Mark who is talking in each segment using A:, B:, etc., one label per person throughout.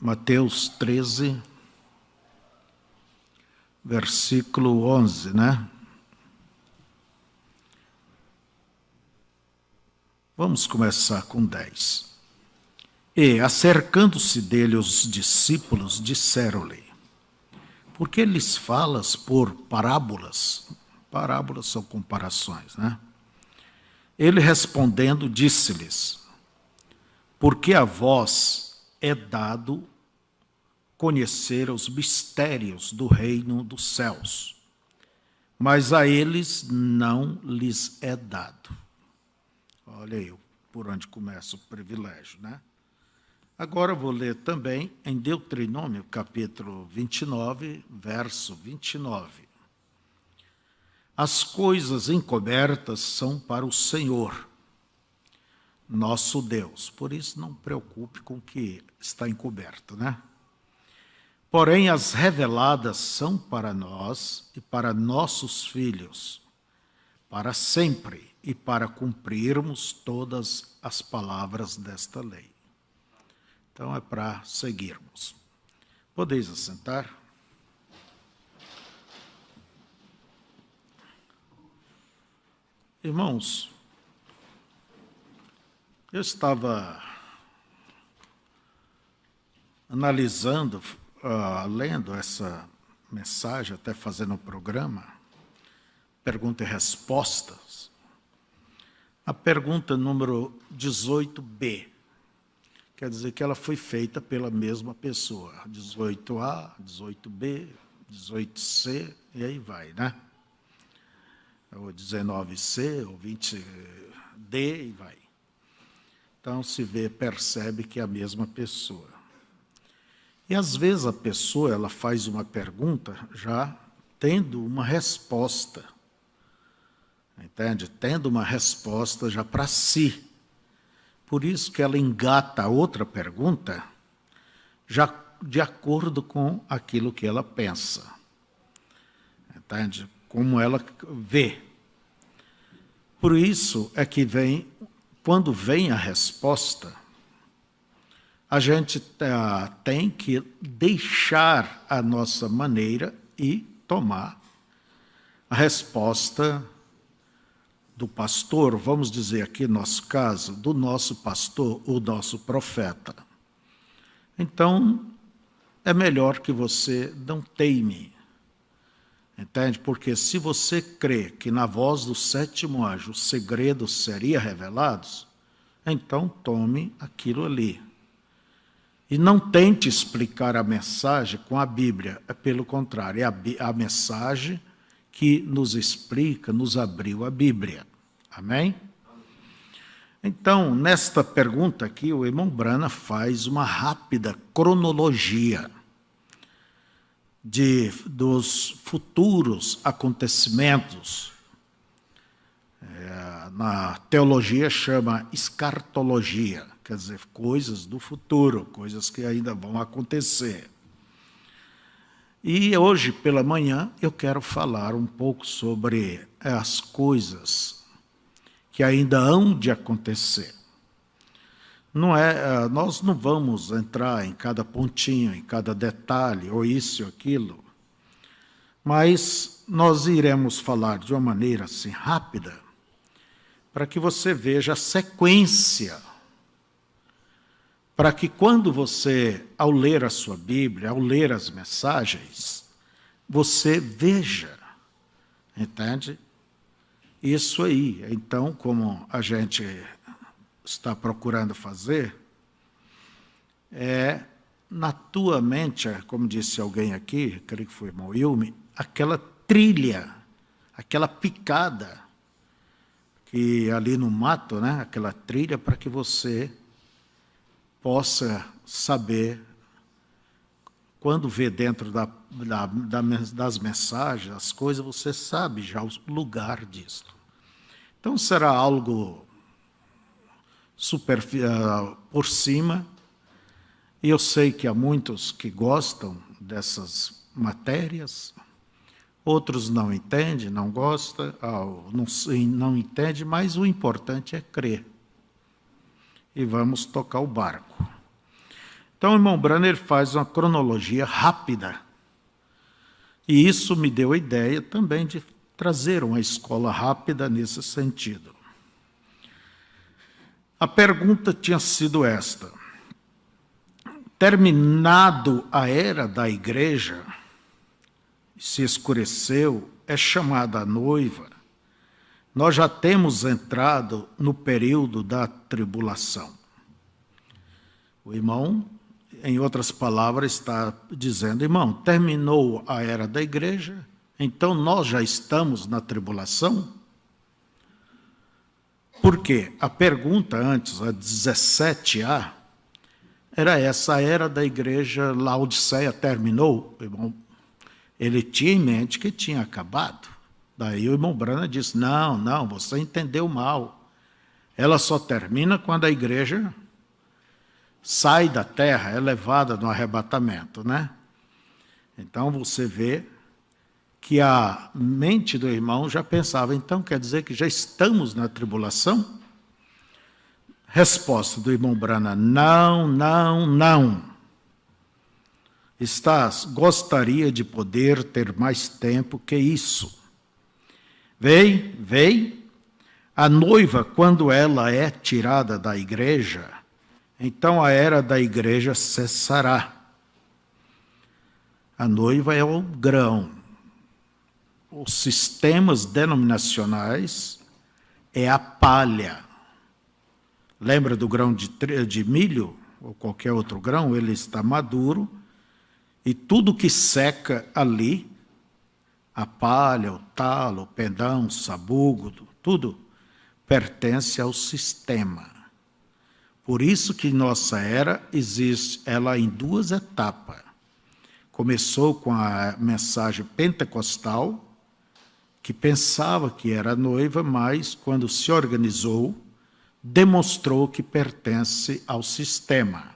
A: Mateus 13, versículo 11, né? Vamos começar com 10. E, acercando-se dele os discípulos, disseram-lhe: por que lhes falas por parábolas? Parábolas são comparações, né? Ele respondendo, disse-lhes: porque a vós é dado conhecer os mistérios do reino dos céus, mas a eles não lhes é dado. Olha aí por onde começa o privilégio, né? Agora eu vou ler também em Deuteronômio, capítulo 29, verso 29. As coisas encobertas são para o Senhor, nosso Deus. Por isso, não preocupe com o que está encoberto, né? Porém, as reveladas são para nós e para nossos filhos, para sempre, e para cumprirmos todas as palavras desta lei. Então, é para seguirmos. Podeis assentar? Irmãos, eu estava analisando, lendo essa mensagem, até fazendo o programa, pergunta e respostas. A pergunta número 18B, quer dizer que ela foi feita pela mesma pessoa. 18A, 18B, 18C, e aí vai, né? Ou 19C, ou 20D, e vai. Então, se vê, percebe que é a mesma pessoa. E, às vezes, a pessoa ela faz uma pergunta já tendo uma resposta. Entende? Tendo uma resposta já para si. Por isso que ela engata a outra pergunta já de acordo com aquilo que ela pensa. Entende? Como ela vê. Por isso é que quando vem a resposta, a gente tem que deixar a nossa maneira e tomar a resposta do pastor, vamos dizer aqui, no nosso caso, do nosso pastor, o nosso profeta. Então, é melhor que você não teime, entende? Porque se você crê que na voz do sétimo anjo os segredos seriam revelados, então tome aquilo ali. E não tente explicar a mensagem com a Bíblia, é pelo contrário, é a mensagem que nos explica, nos abriu a Bíblia. Amém? Então, nesta pergunta aqui, o irmão Brana faz uma rápida cronologia dos futuros acontecimentos. Na teologia chama escartologia, quer dizer, coisas do futuro, coisas que ainda vão acontecer. E hoje, pela manhã, eu quero falar um pouco sobre as coisas que ainda hão de acontecer. Nós não vamos entrar em cada pontinho, em cada detalhe, ou isso ou aquilo, mas nós iremos falar de uma maneira assim rápida, para que você veja a sequência, para que quando você, ao ler a sua Bíblia, ao ler as mensagens, você veja, entende? Isso aí. Então, como a gente está procurando fazer, na tua mente, como disse alguém aqui, creio que foi Moilme, aquela trilha, aquela picada, que ali no mato, né, aquela trilha para que você possa saber, quando vê dentro das mensagens, as coisas, você sabe já o lugar disso. Então, será algo por cima, e eu sei que há muitos que gostam dessas matérias, outros não entendem, não gostam, não entendem, mas o importante é crer. E vamos tocar o barco. Então, o irmão Branham faz uma cronologia rápida. E isso me deu a ideia também de trazer uma escola rápida nesse sentido. A pergunta tinha sido esta: terminado a era da igreja, se escureceu, é chamada a noiva, nós já temos entrado no período da tribulação. O irmão, em outras palavras, está dizendo: irmão, terminou a era da igreja, então nós já estamos na tribulação? Por quê? A pergunta antes, a 17a, era essa: a era da igreja Laodiceia terminou? O irmão, ele tinha em mente que tinha acabado. Daí o irmão Branham disse: não, você entendeu mal. Ela só termina quando a igreja sai da terra, é levada no arrebatamento, né? Então você vê que a mente do irmão já pensava: então quer dizer que já estamos na tribulação? Resposta do irmão Branham: não. Gostaria de poder ter mais tempo que isso. Vem, a noiva, quando ela é tirada da igreja, então a era da igreja cessará. A noiva é o grão. Os sistemas denominacionais é a palha. Lembra do grão de milho, ou qualquer outro grão? Ele está maduro, e tudo que seca ali, a palha, o talo, o pendão, o sabugo, tudo pertence ao sistema. Por isso que nossa era existe, ela em duas etapas. Começou com a mensagem pentecostal, que pensava que era noiva, mas quando se organizou, demonstrou que pertence ao sistema.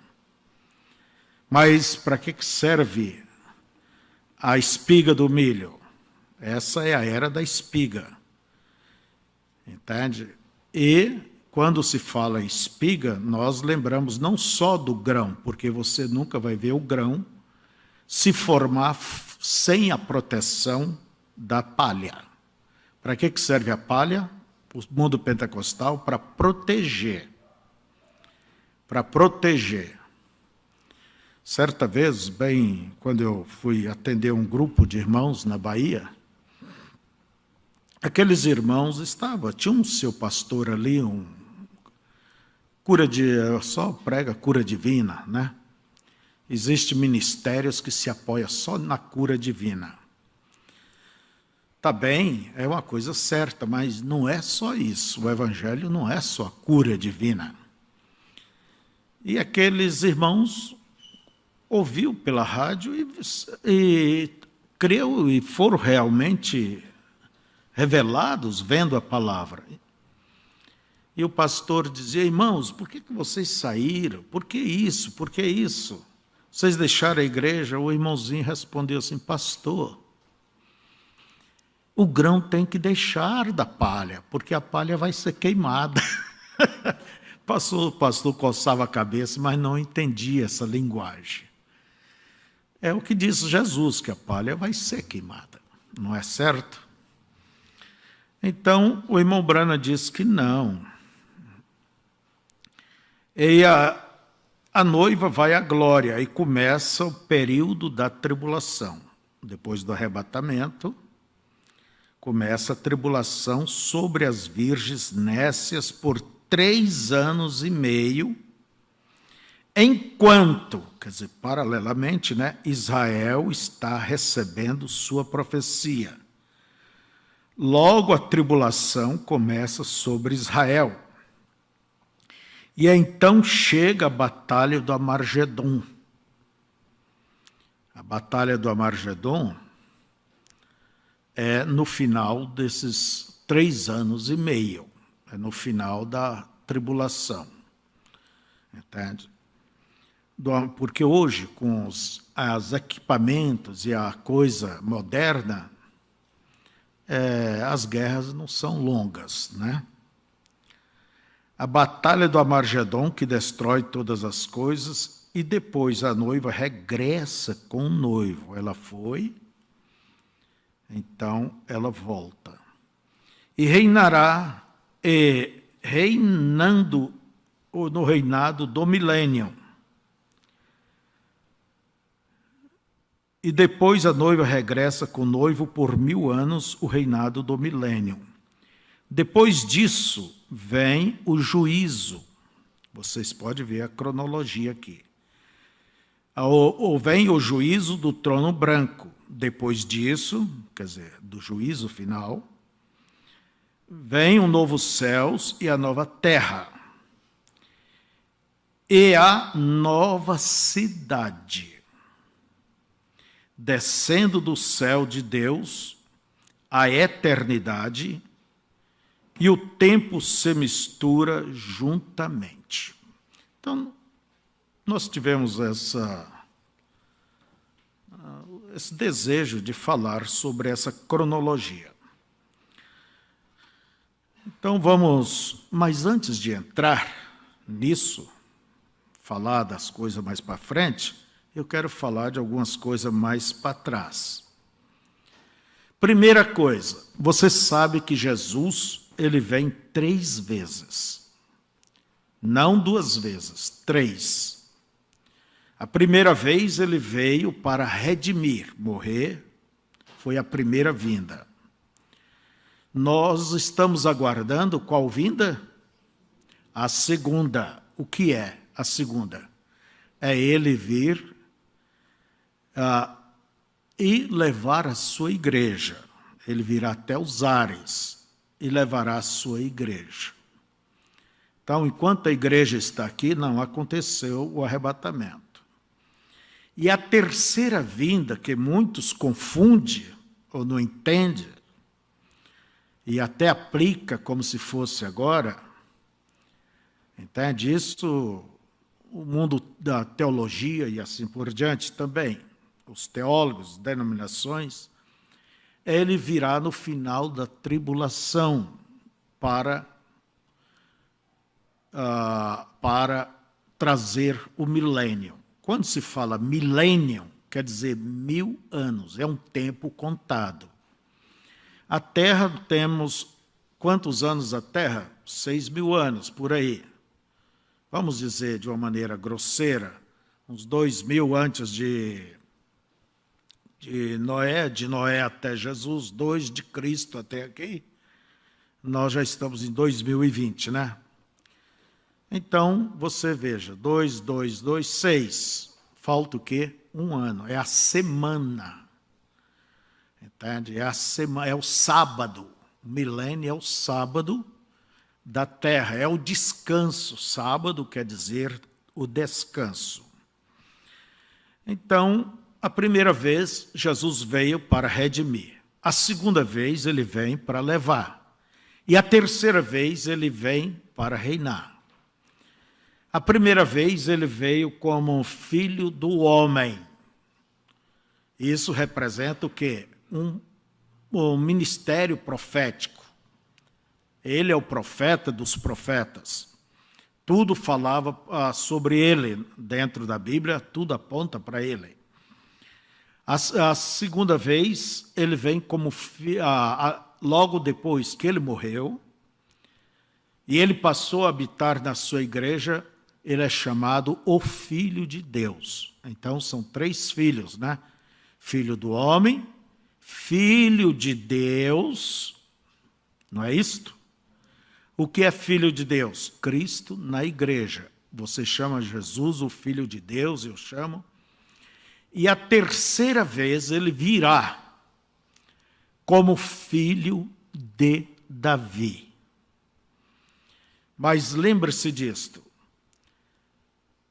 A: Mas para que serve a espiga do milho? Essa é a era da espiga. Entende? E quando se fala em espiga, nós lembramos não só do grão, porque você nunca vai ver o grão se formar sem a proteção da palha. Para que serve a palha? O mundo pentecostal, para proteger. Para proteger. Certa vez, bem, quando eu fui atender um grupo de irmãos na Bahia, aqueles irmãos tinha um seu pastor ali, só prega cura divina, né? Existem ministérios que se apoiam só na cura divina. Tá bem, é uma coisa certa, mas não é só isso. O evangelho não é só a cura divina. E aqueles irmãos ouviu pela rádio e creu e foram realmente revelados vendo a palavra. E o pastor dizia: irmãos, por que vocês saíram? Por que isso? Por que isso? Vocês deixaram a igreja? O irmãozinho respondeu assim: pastor, o grão tem que deixar da palha, porque a palha vai ser queimada. O pastor coçava a cabeça, mas não entendia essa linguagem. É o que diz Jesus, que a palha vai ser queimada, não é certo? Então, o irmão Branham diz que não. E a noiva vai à glória, e começa o período da tribulação. Depois do arrebatamento, começa a tribulação sobre as virgens nécias por 3 anos e meio, enquanto, quer dizer, paralelamente, né, Israel está recebendo sua profecia. Logo a tribulação começa sobre Israel. E então chega a batalha do Amargedon. A batalha do Amargedon é no final desses 3 anos e meio. É no final da tribulação. Entende? Porque hoje, com os equipamentos e a coisa moderna, as guerras não são longas, né? A batalha do Amargedon, que destrói todas as coisas, e depois a noiva regressa com o noivo. Ela foi, então ela volta. E reinará, reinando no reinado do milênio. E depois a noiva regressa com o noivo por 1000 anos, o reinado do milênio. Depois disso, vem o juízo. Vocês podem ver a cronologia aqui. Ou vem o juízo do trono branco. Depois disso, quer dizer, do juízo final, vem o novo céus e a nova terra. E a nova cidade, descendo do céu de Deus, a eternidade, e o tempo se mistura juntamente. Então, nós tivemos esse desejo de falar sobre essa cronologia. Então vamos, mas antes de entrar nisso, falar das coisas mais para frente, eu quero falar de algumas coisas mais para trás. Primeira coisa, você sabe que Jesus, ele vem 3 vezes. Não 2 vezes, 3. A primeira vez ele veio para redimir, morrer, foi a primeira vinda. Nós estamos aguardando qual vinda? A segunda. O que é a segunda? É ele vir e levar a sua igreja. Ele virá até os ares e levará a sua igreja. Então, enquanto a igreja está aqui, não aconteceu o arrebatamento. E a terceira vinda, que muitos confundem ou não entendem, e até aplica como se fosse agora, entende? Isso, o mundo da teologia e assim por diante também, os teólogos, denominações, ele virá no final da tribulação para trazer o milênio. Quando se fala milênio, quer dizer 1000 anos, é um tempo contado. A Terra, temos quantos anos a Terra? 6.000 anos, por aí. Vamos dizer de uma maneira grosseira, uns 2.000 antes de Noé até Jesus, 2 de Cristo até aqui. Nós já estamos em 2020, né? Então, você veja, 2, 2, 2, 6. Falta o quê? 1 ano. É a semana. Entende? É a semana, é o sábado. O milênio é o sábado da terra. É o descanso. Sábado quer dizer o descanso. Então, a primeira vez, Jesus veio para redimir. A segunda vez, ele vem para levar. E a terceira vez, ele vem para reinar. A primeira vez ele veio como filho do homem. Isso representa o quê? Um ministério profético. Ele é o profeta dos profetas. Tudo falava sobre ele dentro da Bíblia, tudo aponta para ele. A segunda vez ele vem como logo depois que ele morreu, e ele passou a habitar na sua igreja. Ele é chamado o Filho de Deus. Então, são 3 filhos, né? Filho do homem, Filho de Deus, não é isto? O que é Filho de Deus? Cristo na igreja. Você chama Jesus o Filho de Deus, eu chamo. E a terceira vez ele virá como Filho de Davi. Mas lembre-se disto.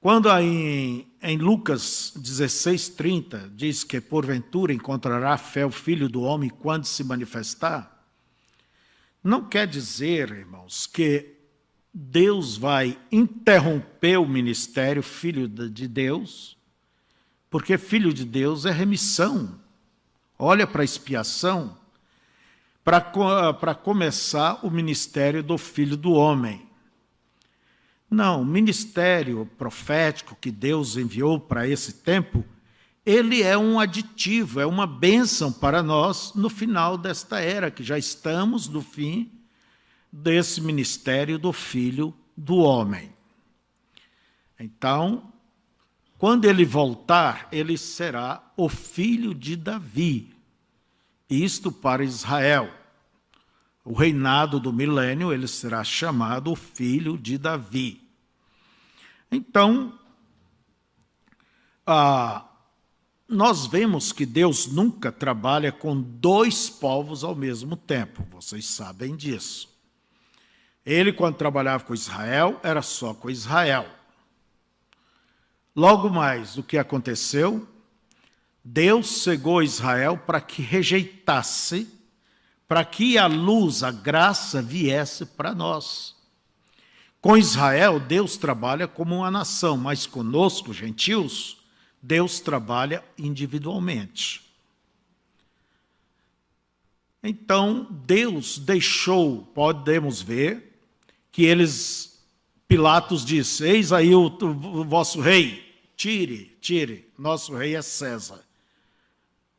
A: Quando em Lucas 16:30 diz que porventura encontrará fé o Filho do Homem quando se manifestar, não quer dizer, irmãos, que Deus vai interromper o ministério Filho de Deus, porque Filho de Deus é remissão. Olha para a expiação, para começar o ministério do Filho do Homem. Não, o ministério profético que Deus enviou para esse tempo, ele é um aditivo, é uma bênção para nós no final desta era, que já estamos no fim desse ministério do Filho do Homem. Então, quando ele voltar, ele será o filho de Davi, isto para Israel. O reinado do milênio, ele será chamado o filho de Davi. Então, nós vemos que Deus nunca trabalha com dois povos ao mesmo tempo, vocês sabem disso. Ele, quando trabalhava com Israel, era só com Israel. Logo mais, o que aconteceu? Deus cegou Israel para que rejeitasse, para que a luz, a graça viesse para nós. Com Israel, Deus trabalha como uma nação, mas conosco, gentios, Deus trabalha individualmente. Então, Deus deixou, podemos ver, que Pilatos disse, eis aí o vosso rei, tire, nosso rei é César.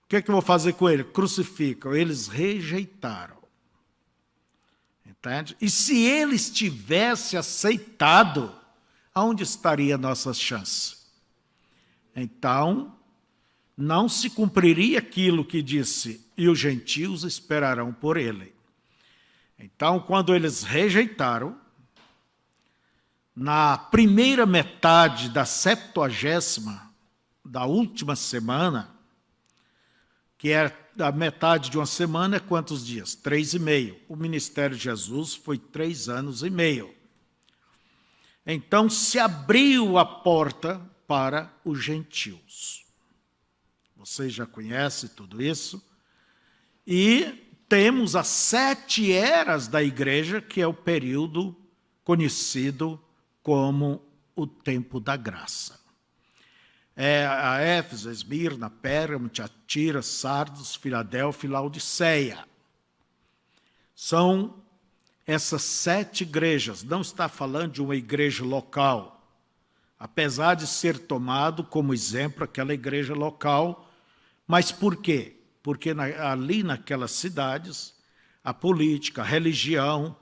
A: O que é que eu vou fazer com ele? Crucificam. Eles rejeitaram. Entende? E se eles tivessem aceitado, aonde estaria a nossa chance? Então, não se cumpriria aquilo que disse, e os gentios esperarão por ele. Então, quando eles rejeitaram, na primeira metade da 70ª, da última semana, que é a metade de uma semana, é quantos dias? 3,5. O ministério de Jesus foi 3 anos e meio. Então, se abriu a porta para os gentios. Vocês já conhecem tudo isso. E temos as 7 eras da igreja, que é o período conhecido como o tempo da graça. É a Éfeso, Esmirna, Pérgamo, Tiatira, Sardos, Filadélfia e Laodiceia. São essas 7 igrejas. Não está falando de uma igreja local, apesar de ser tomado como exemplo aquela igreja local. Mas por quê? Porque ali naquelas cidades, a política, a religião,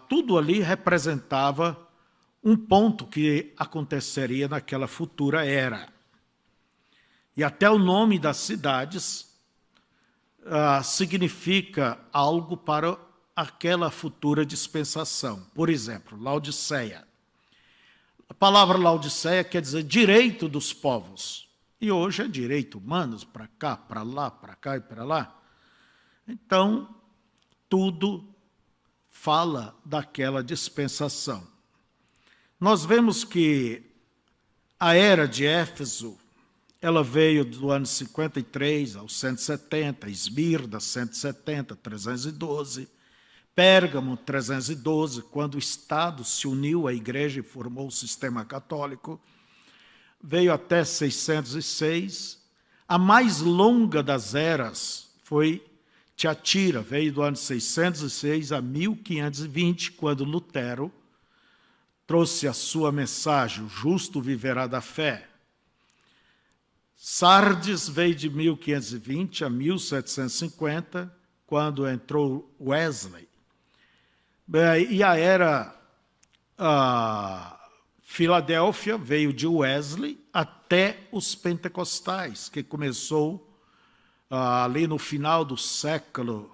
A: tudo ali representava um ponto que aconteceria naquela futura era. E até o nome das cidades significa algo para aquela futura dispensação. Por exemplo, Laodiceia. A palavra Laodiceia quer dizer direito dos povos. E hoje é direito humanos, para cá, para lá, para cá e para lá. Então, tudo fala daquela dispensação. Nós vemos que a era de Éfeso, ela veio do ano 53 ao 170, Esmirna, 170, 312, Pérgamo, 312, quando o Estado se uniu à igreja e formou o sistema católico, veio até 606. A mais longa das eras foi Tiatira, veio do ano 606 a 1520, quando Lutero trouxe a sua mensagem, o justo viverá da fé. Sardes veio de 1520 a 1750, quando entrou Wesley. E a era Filadélfia veio de Wesley até os pentecostais, que começou ali no final do século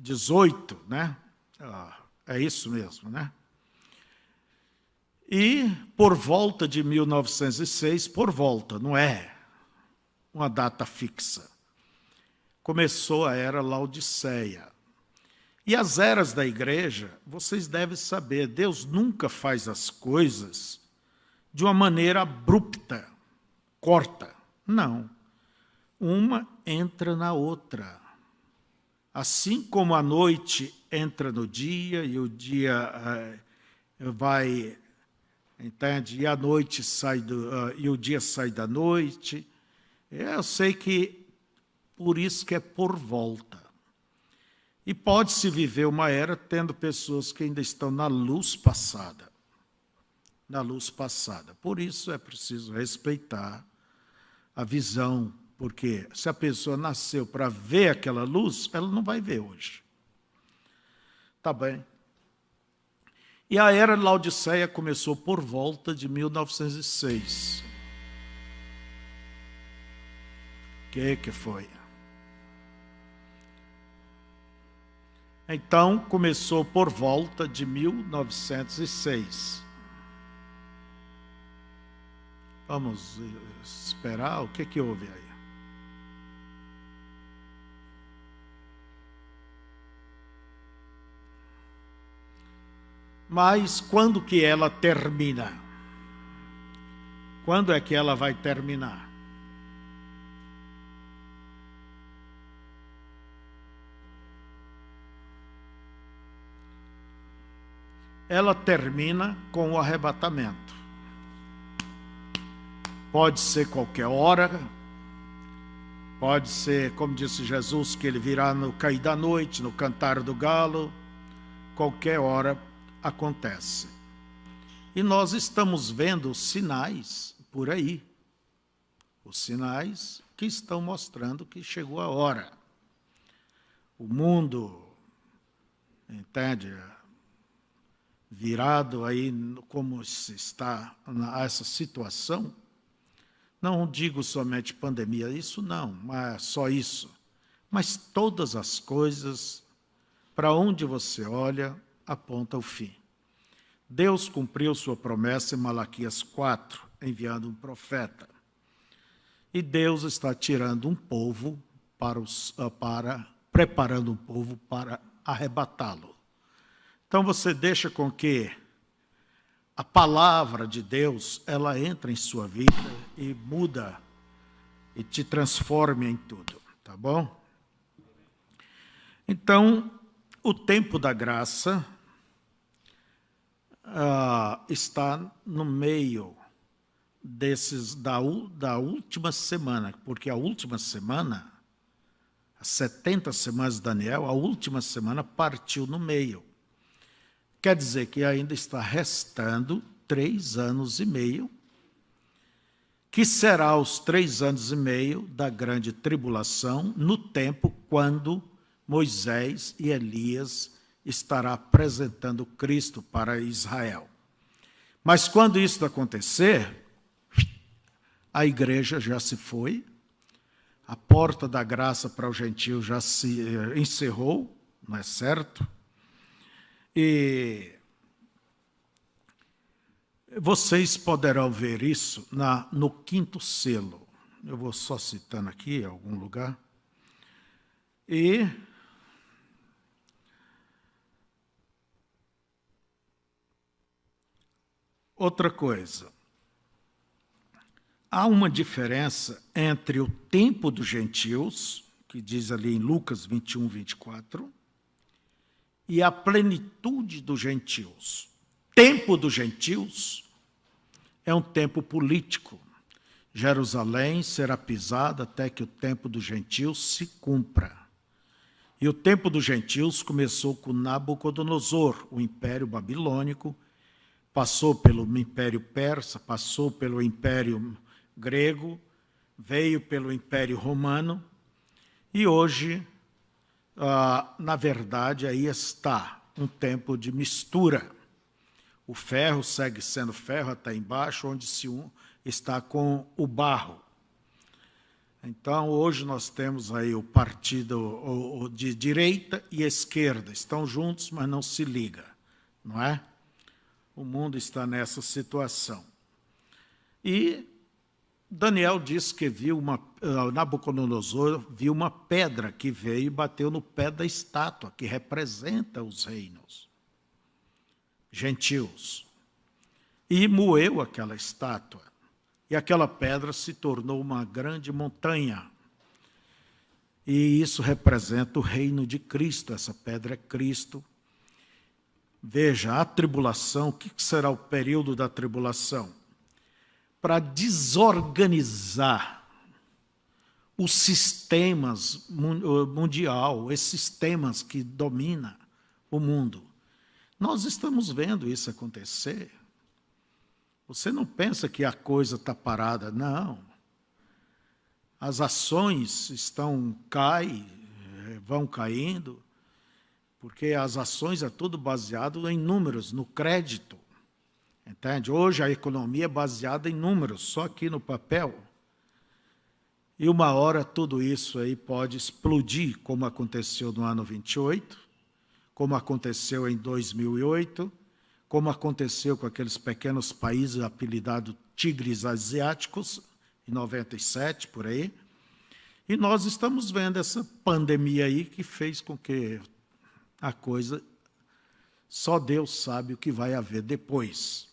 A: XVIII, né? É isso mesmo, né? E por volta de 1906, por volta, não é uma data fixa, começou a era Laodiceia. E as eras da igreja, vocês devem saber, Deus nunca faz as coisas de uma maneira abrupta, corta. Não. Uma entra na outra. Assim como a noite entra no dia e o dia vai, entende? E a noite sai e o dia sai da noite. Eu sei que por isso que é por volta. E pode-se viver uma era tendo pessoas que ainda estão na luz passada. Na luz passada. Por isso é preciso respeitar a visão, porque se a pessoa nasceu para ver aquela luz, ela não vai ver hoje. Tá bem. E a era de Laodiceia começou por volta de 1906. O que foi? Então, começou por volta de 1906. Vamos esperar, o que houve aí? Mas quando que ela termina? Quando é que ela vai terminar? Ela termina com o arrebatamento. Pode ser qualquer hora, pode ser, como disse Jesus, que ele virá no cair da noite, no cantar do galo, qualquer hora acontece. E nós estamos vendo os sinais por aí, os sinais que estão mostrando que chegou a hora. O mundo, entende, virado aí como se está essa situação. Não digo somente pandemia, isso não, mas só isso. Mas todas as coisas, para onde você olha, aponta o fim. Deus cumpriu sua promessa em Malaquias 4, enviando um profeta. E Deus está tirando um povo preparando um povo para arrebatá-lo. Então você deixa com que a palavra de Deus, ela entra em sua vida e muda e te transforma em tudo, tá bom? Então, o tempo da graça está no meio da última semana, porque a última semana, as 70 semanas de Daniel, a última semana partiu no meio. Quer dizer que ainda está restando 3 anos e meio, que será os 3 anos e meio da grande tribulação, no tempo quando Moisés e Elias estará apresentando Cristo para Israel. Mas quando isso acontecer, a igreja já se foi, a porta da graça para o gentio já se encerrou, não é certo? E vocês poderão ver isso no 5º selo. Eu vou só citando aqui em algum lugar. E outra coisa. Há uma diferença entre o tempo dos gentios, que diz ali em Lucas 21, 24, e a plenitude dos gentios. Tempo dos gentios é um tempo político. Jerusalém será pisada até que o tempo dos gentios se cumpra. E o tempo dos gentios começou com Nabucodonosor, o Império Babilônico, passou pelo Império Persa, passou pelo Império Grego, veio pelo Império Romano, e hoje, na verdade, aí está um tempo de mistura. O ferro segue sendo ferro até embaixo, onde se está com o barro. Então, hoje nós temos aí o partido de direita e esquerda, estão juntos, mas não se ligam, não é? O mundo está nessa situação. E Daniel disse que Nabucodonosor viu uma pedra que veio e bateu no pé da estátua, que representa os reinos gentios, e moeu aquela estátua. E aquela pedra se tornou uma grande montanha. E isso representa o reino de Cristo, essa pedra é Cristo. Veja, a tribulação, o que será o período da tribulação? Para desorganizar os sistemas mundial, esses sistemas que dominam o mundo. Nós estamos vendo isso acontecer. Você não pensa que a coisa está parada, não. As ações vão caindo, porque as ações é tudo baseado em números, no crédito. Entende? Hoje a economia é baseada em números, só aqui no papel. E uma hora tudo isso aí pode explodir, como aconteceu no ano 28, como aconteceu em 2008, como aconteceu com aqueles pequenos países apelidados tigres asiáticos, em 97, por aí. E nós estamos vendo essa pandemia aí que fez com que a coisa, só Deus sabe o que vai haver depois,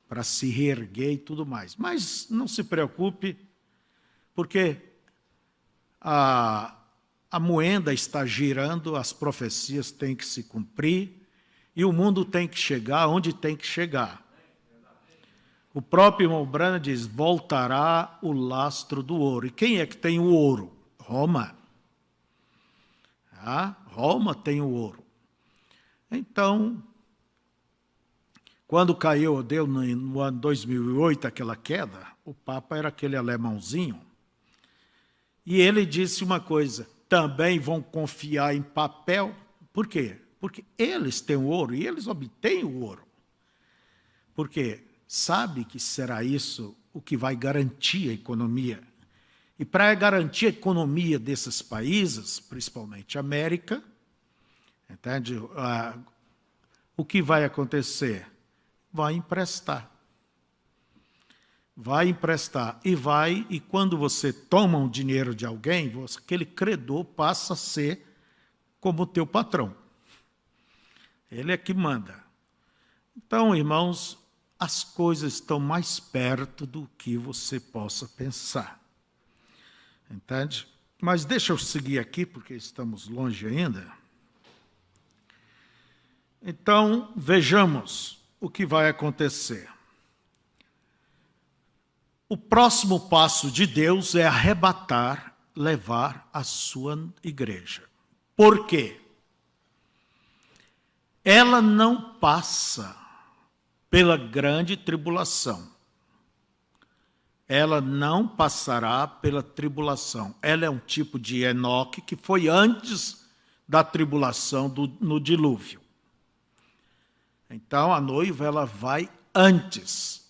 A: para se reerguer e tudo mais. Mas não se preocupe, porque a moeda está girando, as profecias têm que se cumprir, e o mundo tem que chegar onde tem que chegar. O próprio irmão Branham diz, voltará o lastro do ouro. E quem é que tem o ouro? Roma. Roma tem o ouro. Então, quando deu no ano 2008 aquela queda, o Papa era aquele alemãozinho, e ele disse uma coisa, também vão confiar em papel. Por quê? Porque eles têm o ouro e eles obtêm o ouro. Porque sabe que será isso o que vai garantir a economia. E para garantir a economia desses países, principalmente a América, entende? O que vai acontecer? Vai emprestar. Vai emprestar. E quando você toma um dinheiro de alguém, aquele credor passa a ser como o teu patrão. Ele é que manda. Então, irmãos, as coisas estão mais perto do que você possa pensar. Entende? Mas deixa eu seguir aqui, porque estamos longe ainda. Então, vejamos o que vai acontecer. O próximo passo de Deus é arrebatar, levar a sua igreja. Por quê? Ela não passa pela grande tribulação. Ela não passará pela tribulação. Ela é um tipo de Enoque que foi antes da tribulação no dilúvio. Então, a noiva ela vai antes.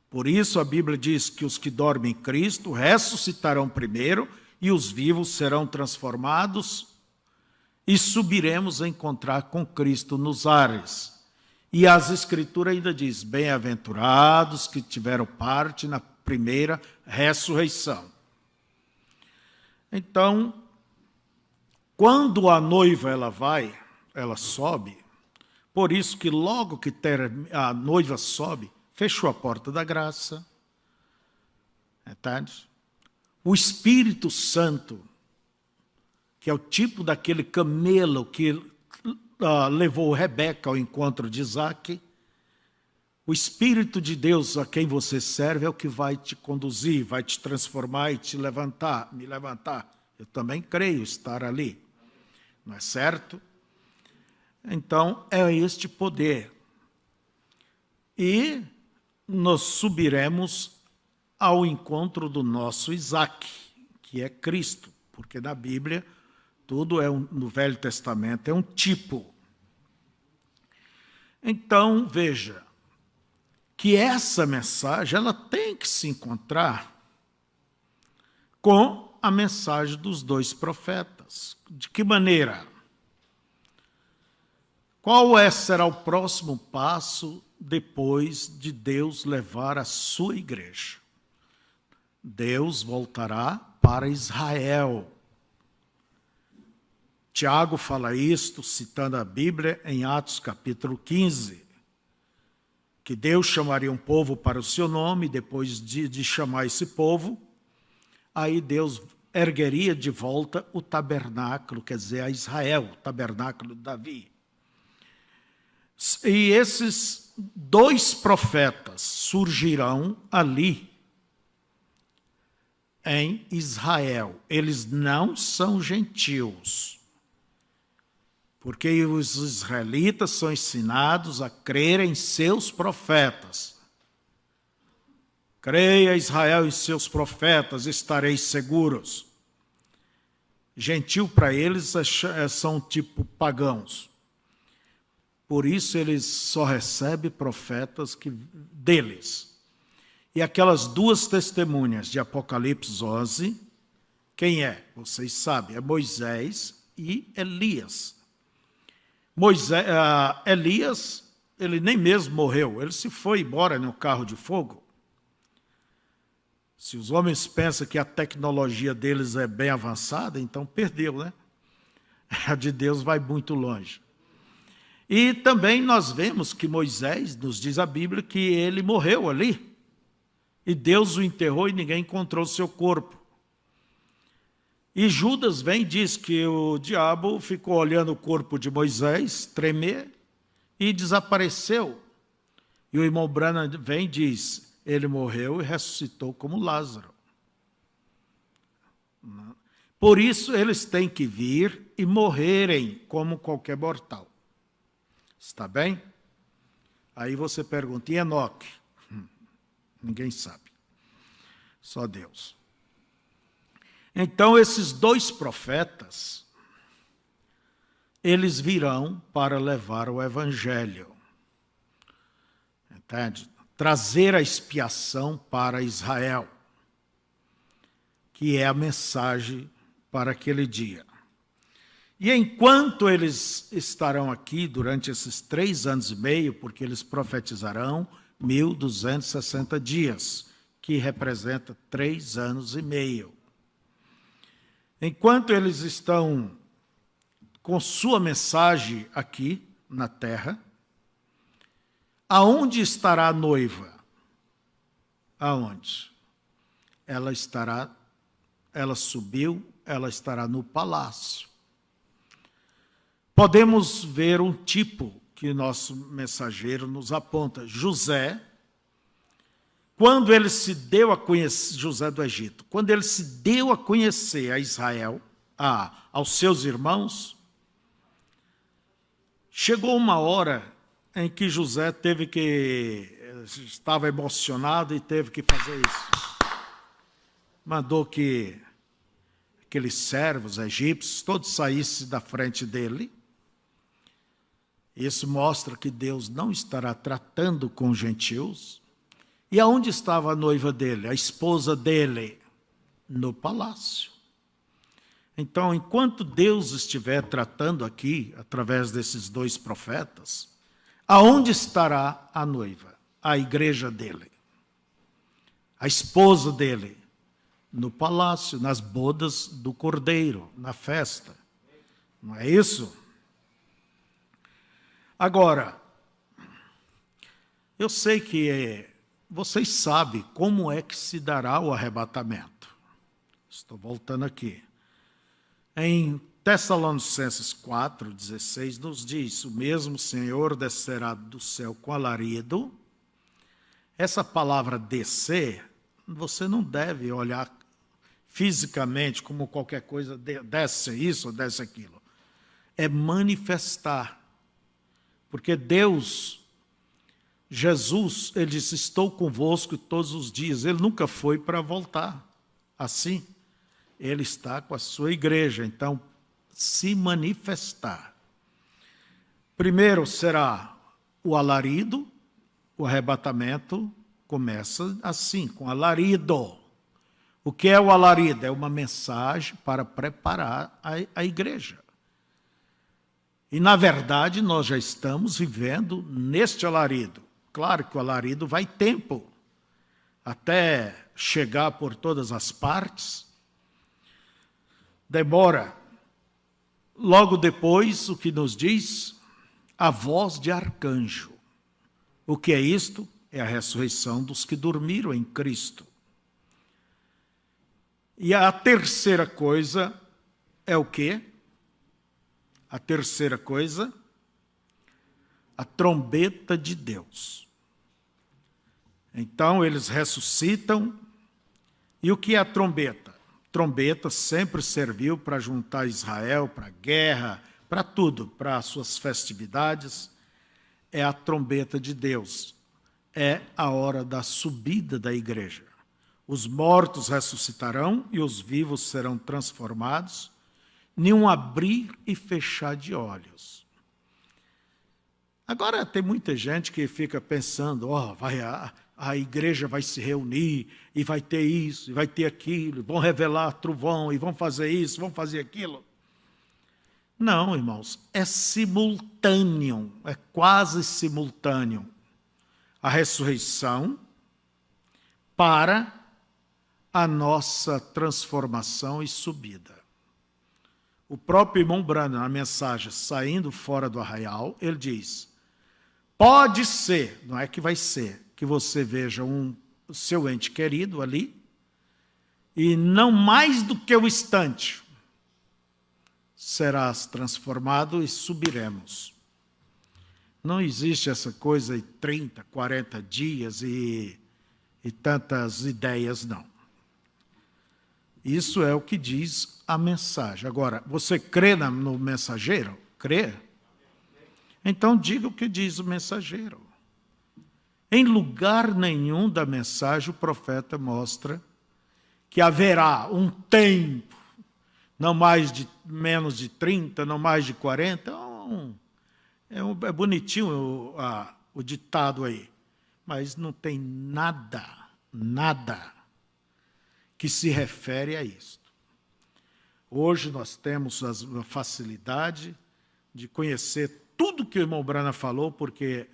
A: Por isso, a Bíblia diz que os que dormem em Cristo ressuscitarão primeiro e os vivos serão transformados e subiremos a encontrar com Cristo nos ares. E as Escrituras ainda diz, bem-aventurados que tiveram parte na primeira ressurreição. Então, quando a noiva ela sobe, por isso que logo que a noiva sobe, fechou a porta da graça. Entende? O Espírito Santo, que é o tipo daquele camelo que levou Rebeca ao encontro de Isaac, o Espírito de Deus a quem você serve é o que vai te conduzir, vai te transformar e te levantar, me levantar. Eu também creio estar ali, não é certo? Então, é este poder. E nós subiremos ao encontro do nosso Isaac, que é Cristo, porque na Bíblia, tudo no Velho Testamento é um tipo. Então, veja, que essa mensagem ela tem que se encontrar com a mensagem dos dois profetas. De que maneira? Qual será o próximo passo depois de Deus levar a sua igreja? Deus voltará para Israel. Tiago fala isto, citando a Bíblia, em Atos capítulo 15, que Deus chamaria um povo para o seu nome, depois de chamar esse povo, aí Deus ergueria de volta o tabernáculo, quer dizer, a Israel, o tabernáculo de Davi. E esses dois profetas surgirão ali, em Israel. Eles não são gentios. Porque os israelitas são ensinados a crer em seus profetas. Creia Israel em seus profetas, estareis seguros. Gentil para eles são tipo pagãos. Por isso eles só recebem profetas deles. E aquelas duas testemunhas de Apocalipse 11, quem é? Vocês sabem, é Moisés e Elias. Elias, ele nem mesmo morreu, ele se foi embora no carro de fogo. Se os homens pensam que a tecnologia deles é bem avançada, então perdeu, né? A de Deus vai muito longe. E também nós vemos que Moisés, nos diz a Bíblia, que ele morreu ali. E Deus o enterrou e ninguém encontrou o seu corpo. E Judas vem e diz que o diabo ficou olhando o corpo de Moisés tremer e desapareceu. E o irmão Branham vem e diz, ele morreu e ressuscitou como Lázaro. Por isso eles têm que vir e morrerem como qualquer mortal. Está bem? Aí você pergunta, e Enoque? Ninguém sabe. Só Deus. Então esses dois profetas, eles virão para levar o evangelho. Entende? Trazer a expiação para Israel, que é a mensagem para aquele dia. E enquanto eles estarão aqui durante esses 3 anos e meio, porque eles profetizarão 1.260 dias, que representa 3 anos e meio. Enquanto eles estão com sua mensagem aqui na terra, aonde estará a noiva? Aonde? Ela subiu, ela estará no palácio. Podemos ver um tipo que nosso mensageiro nos aponta. José, quando ele se deu a conhecer, José do Egito, quando ele se deu a conhecer a Israel, aos seus irmãos, chegou uma hora em que José estava emocionado e teve que fazer isso. Mandou que aqueles servos egípcios todos saíssem da frente dele. Isso mostra que Deus não estará tratando com gentios. E aonde estava a noiva dele, a esposa dele? No palácio. Então, enquanto Deus estiver tratando aqui, através desses 2 profetas, aonde estará a noiva? A igreja dele. A esposa dele? No palácio, nas bodas do Cordeiro, na festa. Não é isso? Agora, eu sei que vocês sabem como é que se dará o arrebatamento. Estou voltando aqui. Em Tessalonicenses 4:16 nos diz, o mesmo Senhor descerá do céu com alarido. Essa palavra descer, você não deve olhar fisicamente como qualquer coisa, desce isso ou desce aquilo. É manifestar. Porque Deus, Jesus, ele disse, estou convosco todos os dias. Ele nunca foi para voltar. Assim, ele está com a sua igreja. Então, se manifestar. Primeiro será o alarido, o arrebatamento começa assim, com alarido. O que é o alarido? É uma mensagem para preparar a igreja. E, na verdade, nós já estamos vivendo neste alarido. Claro que o alarido vai tempo, até chegar por todas as partes. Demora. Logo depois, o que nos diz? A voz de arcanjo. O que é isto? É a ressurreição dos que dormiram em Cristo. E a terceira coisa é o quê? A terceira coisa, a trombeta de Deus. Então, eles ressuscitam E o que é a trombeta? Trombeta sempre serviu para juntar Israel, para guerra, para tudo, para as suas festividades. É a trombeta de Deus. É a hora da subida da igreja. Os mortos ressuscitarão e os vivos serão transformados, em um abrir e fechar de olhos. Agora tem muita gente que fica pensando, a igreja vai se reunir e vai ter isso, e vai ter aquilo, vão revelar trovão, e vão fazer isso, vão fazer aquilo. Não, irmãos, é simultâneo, é quase simultâneo. A ressurreição para a nossa transformação e subida. O próprio irmão Branham, na mensagem Saindo Fora do Arraial, ele diz, pode ser, não é que vai ser, que você veja o seu ente querido ali, e não mais do que o instante, serás transformado e subiremos. Não existe essa coisa de 30, 40 dias e tantas ideias, não. Isso é o que diz a mensagem. Agora, você crê no mensageiro? Crê? Então diga o que diz o mensageiro. Em lugar nenhum da mensagem o profeta mostra que haverá um tempo, não menos de 30, não mais de 40, é bonitinho o ditado aí, mas não tem nada que se refere a isso. Hoje nós temos a facilidade de conhecer tudo que o irmão Branham falou, porque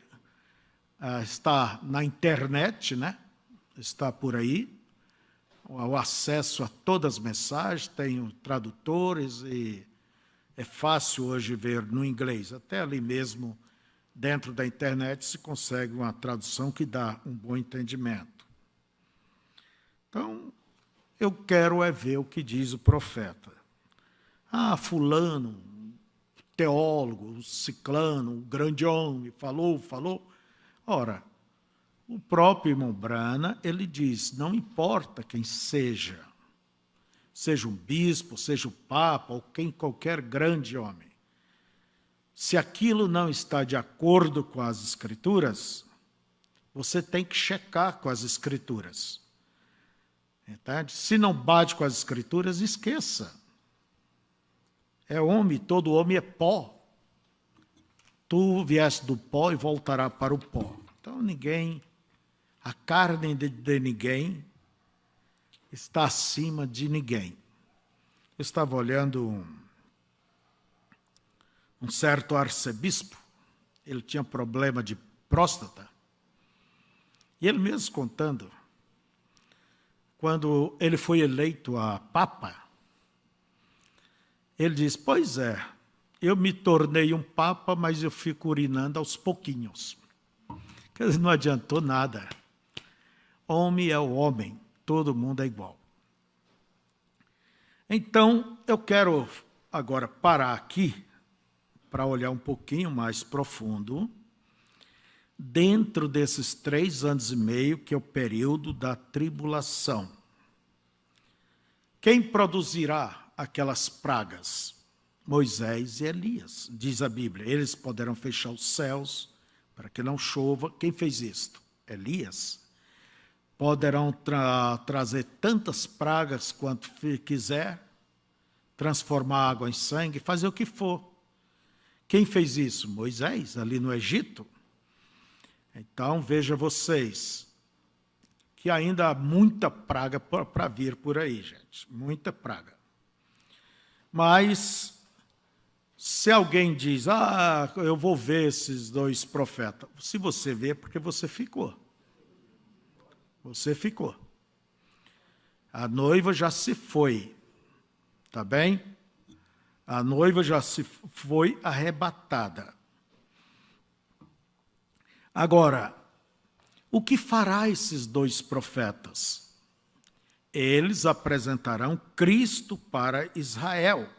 A: está na internet, né? Está por aí, o acesso a todas as mensagens, tem tradutores e é fácil hoje ver no inglês, até ali mesmo dentro da internet se consegue uma tradução que dá um bom entendimento. Então, eu quero ver o que diz o profeta. Fulano, teólogo, ciclano, um grande homem, falou. Ora, o próprio irmão Branham, ele diz, não importa quem seja um bispo, seja o papa, ou qualquer grande homem, se aquilo não está de acordo com as escrituras, você tem que checar com as escrituras. Entende? Se não bate com as escrituras, esqueça. É homem, todo homem é pó. Tu vieste do pó e voltará para o pó. Então a carne de ninguém está acima de ninguém. Eu estava olhando um certo arcebispo, ele tinha problema de próstata, e ele mesmo contando, quando ele foi eleito a papa, ele diz, pois é, eu me tornei um papa, mas eu fico urinando aos pouquinhos. Quer dizer, não adiantou nada. Homem é o homem, todo mundo é igual. Então, eu quero agora parar aqui para olhar um pouquinho mais profundo dentro desses 3 anos e meio, que é o período da tribulação. Quem produzirá aquelas pragas? Moisés e Elias, diz a Bíblia. Eles poderão fechar os céus para que não chova. Quem fez isto? Elias. Poderão trazer tantas pragas quanto quiser, transformar água em sangue, fazer o que for. Quem fez isso? Moisés, ali no Egito. Então, veja vocês, que ainda há muita praga para vir por aí, gente. Muita praga. Mas, se alguém diz, eu vou ver esses 2 profetas. Se você vê, é porque você ficou. Você ficou. A noiva já se foi. Tá bem? A noiva já se foi arrebatada. Agora, o que fará esses 2 profetas? Eles apresentarão Cristo para Israel.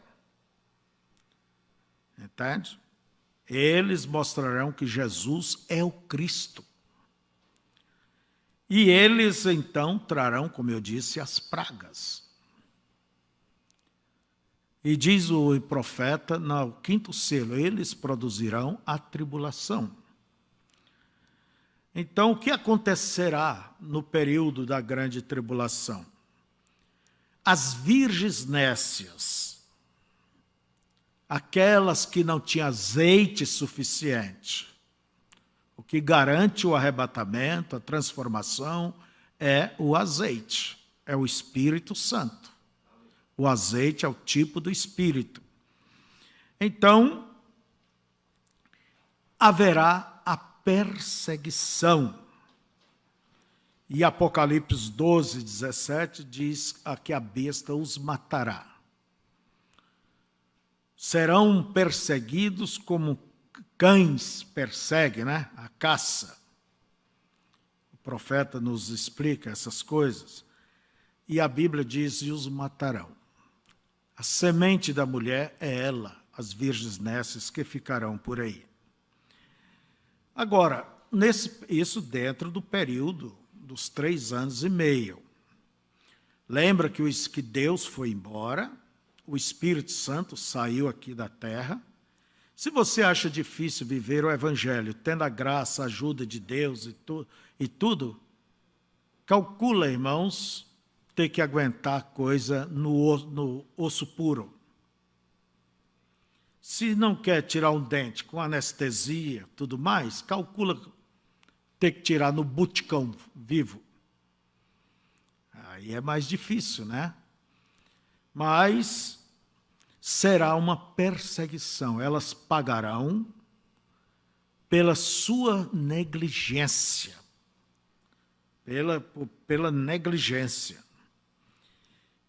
A: Entende? Eles mostrarão que Jesus é o Cristo. E eles então trarão, como eu disse, as pragas. E diz o profeta, no quinto selo, eles produzirão a tribulação. Então, o que acontecerá no período da grande tribulação? As virgens nécias, aquelas que não tinham azeite suficiente, o que garante o arrebatamento, a transformação, é o azeite, é o Espírito Santo. O azeite é o tipo do Espírito. Então, haverá a perseguição. E Apocalipse 12, 17 diz que a besta os matará. Serão perseguidos como cães perseguem, né? A caça. O profeta nos explica essas coisas. E a Bíblia diz, e os matarão. A semente da mulher é ela, as virgens nécias que ficarão por aí. Agora, isso dentro do período dos 3 anos e meio. Lembra que Deus foi embora, o Espírito Santo saiu aqui da terra. Se você acha difícil viver o Evangelho, tendo a graça, a ajuda de Deus e tudo, calcula, irmãos, ter que aguentar coisa no osso puro. Se não quer tirar um dente com anestesia, tudo mais, calcula ter que tirar no buticão vivo. Aí é mais difícil, né? Mas será uma perseguição. Elas pagarão pela sua negligência. Pela negligência.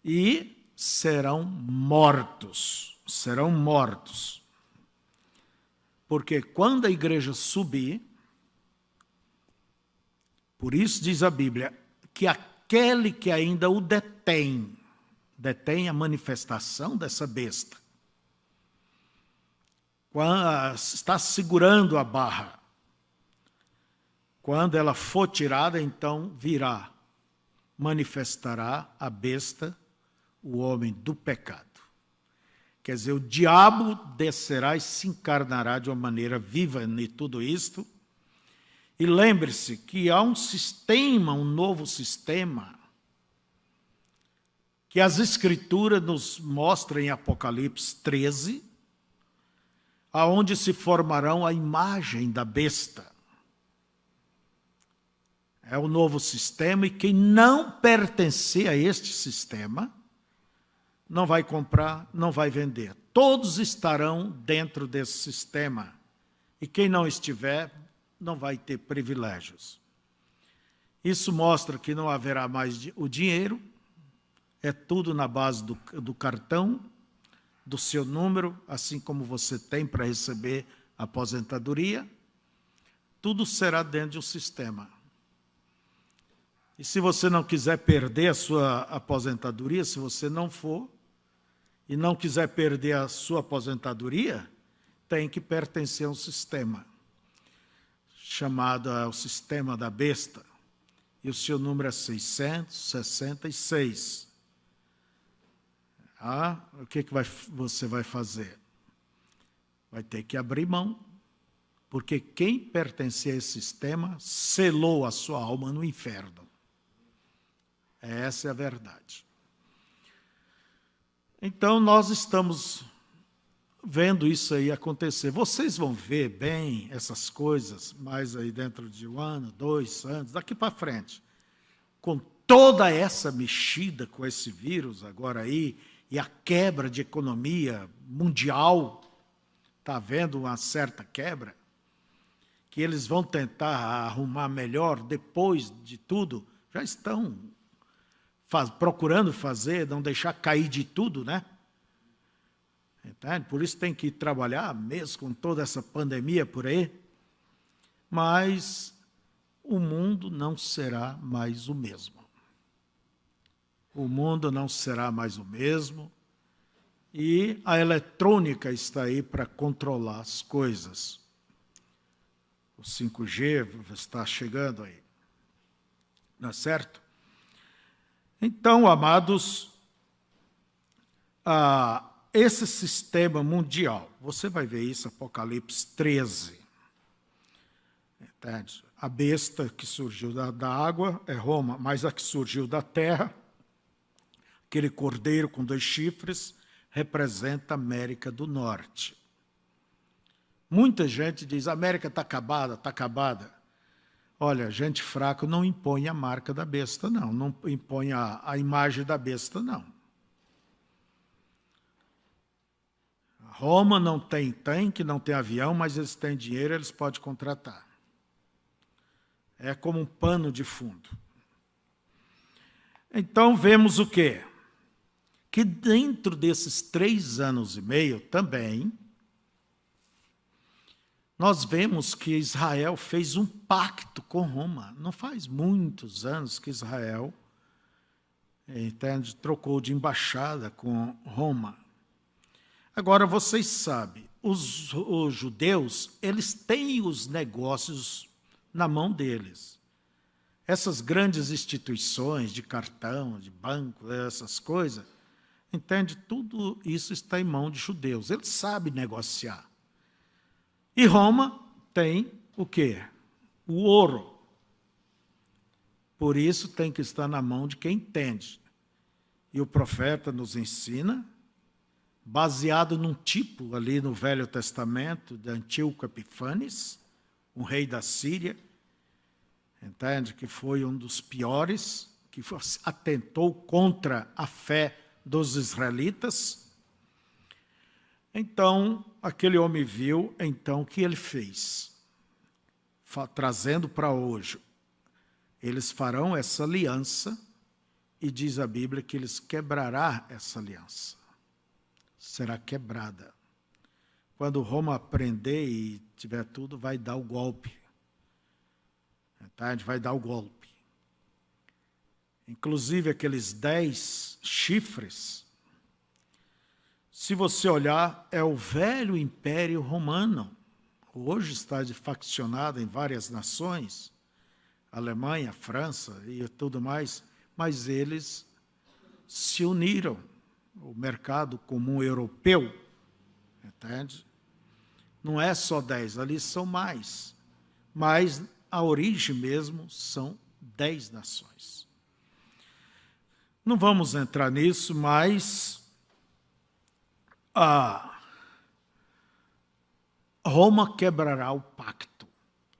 A: E serão mortos. Serão mortos. Porque quando a igreja subir, por isso diz a Bíblia, que aquele que ainda o detém a manifestação dessa besta. Está segurando a barra. Quando ela for tirada, então virá, manifestará a besta, o homem do pecado. Quer dizer, o diabo descerá e se encarnará de uma maneira viva em tudo isto. E lembre-se que há um sistema, um novo sistema, que as Escrituras nos mostram em Apocalipse 13, aonde se formarão a imagem da besta. É o novo sistema, e quem não pertencer a este sistema, não vai comprar, não vai vender. Todos estarão dentro desse sistema. E quem não estiver, não vai ter privilégios. Isso mostra que não haverá mais o dinheiro, é tudo na base do cartão, do seu número, assim como você tem para receber a aposentadoria. Tudo será dentro de um sistema. E se você não quiser perder a sua aposentadoria, se você não for, e não quiser perder a sua aposentadoria, tem que pertencer a um sistema, chamado o sistema da besta. E o seu número é 666. O que você vai fazer? Vai ter que abrir mão, porque quem pertencia a esse sistema selou a sua alma no inferno. Essa é a verdade. Então, nós estamos vendo isso aí acontecer. Vocês vão ver bem essas coisas mais aí dentro de 1 ano, 2 anos, daqui para frente. Com toda essa mexida com esse vírus agora aí, e a quebra de economia mundial, está havendo uma certa quebra, que eles vão tentar arrumar melhor depois de tudo, já estão procurando fazer, não deixar cair de tudo, né? Entende? Por isso tem que trabalhar mesmo com toda essa pandemia por aí. Mas o mundo não será mais o mesmo. O mundo não será mais o mesmo. E a eletrônica está aí para controlar as coisas. O 5G está chegando aí. não é certo? Então, amados, esse sistema mundial, você vai ver isso em Apocalipse 13. Entende? A besta que surgiu da água é Roma, mas a que surgiu da terra, aquele cordeiro com 2 chifres, representa a América do Norte. Muita gente diz, a América está acabada, está acabada. Olha, gente fraca não impõe a marca da besta, não. Não impõe a imagem da besta, não. Roma não tem tanque, não tem avião, mas eles têm dinheiro, eles podem contratar. É como um pano de fundo. Então, vemos o quê? Que dentro desses 3 anos e meio também, nós vemos que Israel fez um pacto com Roma. Não faz muitos anos que Israel, entende, trocou de embaixada com Roma. Agora, vocês sabem, os judeus, eles têm os negócios na mão deles. Essas grandes instituições de cartão, de banco, essas coisas, entende? Tudo isso está em mão de judeus. Eles sabem negociar. E Roma tem o quê? O ouro. Por isso tem que estar na mão de quem entende. E o profeta nos ensina, baseado num tipo ali no Velho Testamento, de Antíoco Epifanes, um rei da Síria, entende? Que foi um dos piores, que atentou contra a fé dos israelitas. Então, aquele homem viu, então, o que ele fez? Trazendo para hoje, eles farão essa aliança, e diz a Bíblia que eles quebrarão essa aliança. Será quebrada. Quando Roma aprender e tiver tudo, vai dar o golpe. Entende? Vai dar o golpe. Inclusive, aqueles 10 chifres, se você olhar, é o velho Império Romano. Hoje está faccionado em várias nações, Alemanha, França e tudo mais, mas eles se uniram. O mercado comum europeu, entende? Não é só 10, ali são mais. Mas a origem mesmo são 10 nações. Não vamos entrar nisso, mas Roma quebrará o pacto.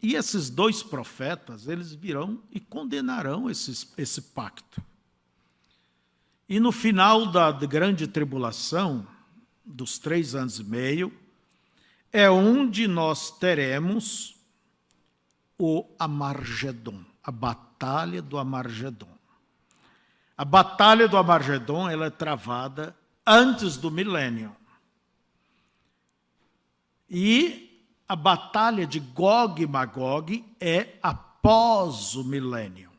A: E esses 2 profetas, eles virão e condenarão esse pacto. E no final da grande tribulação, dos 3 anos e meio, é onde nós teremos o Amargedon, a Batalha do Amargedon. A Batalha do Amargedon, ela é travada antes do milênio. E a Batalha de Gog e Magog é após o milênio.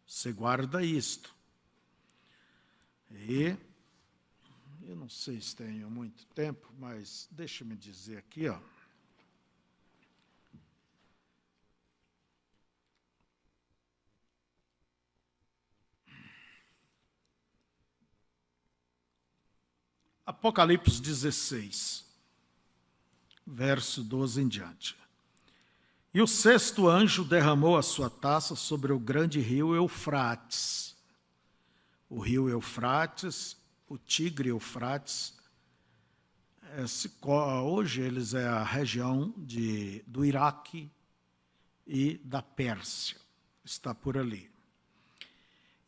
A: Você guarda isto. E eu não sei se tenho muito tempo, mas deixa-me dizer aqui, ó. Apocalipse 16, verso 12 em diante. E o 6º anjo derramou a sua taça sobre o grande rio Eufrates. O rio Eufrates, o Tigre Eufrates, hoje eles é a região do Iraque e da Pérsia, está por ali.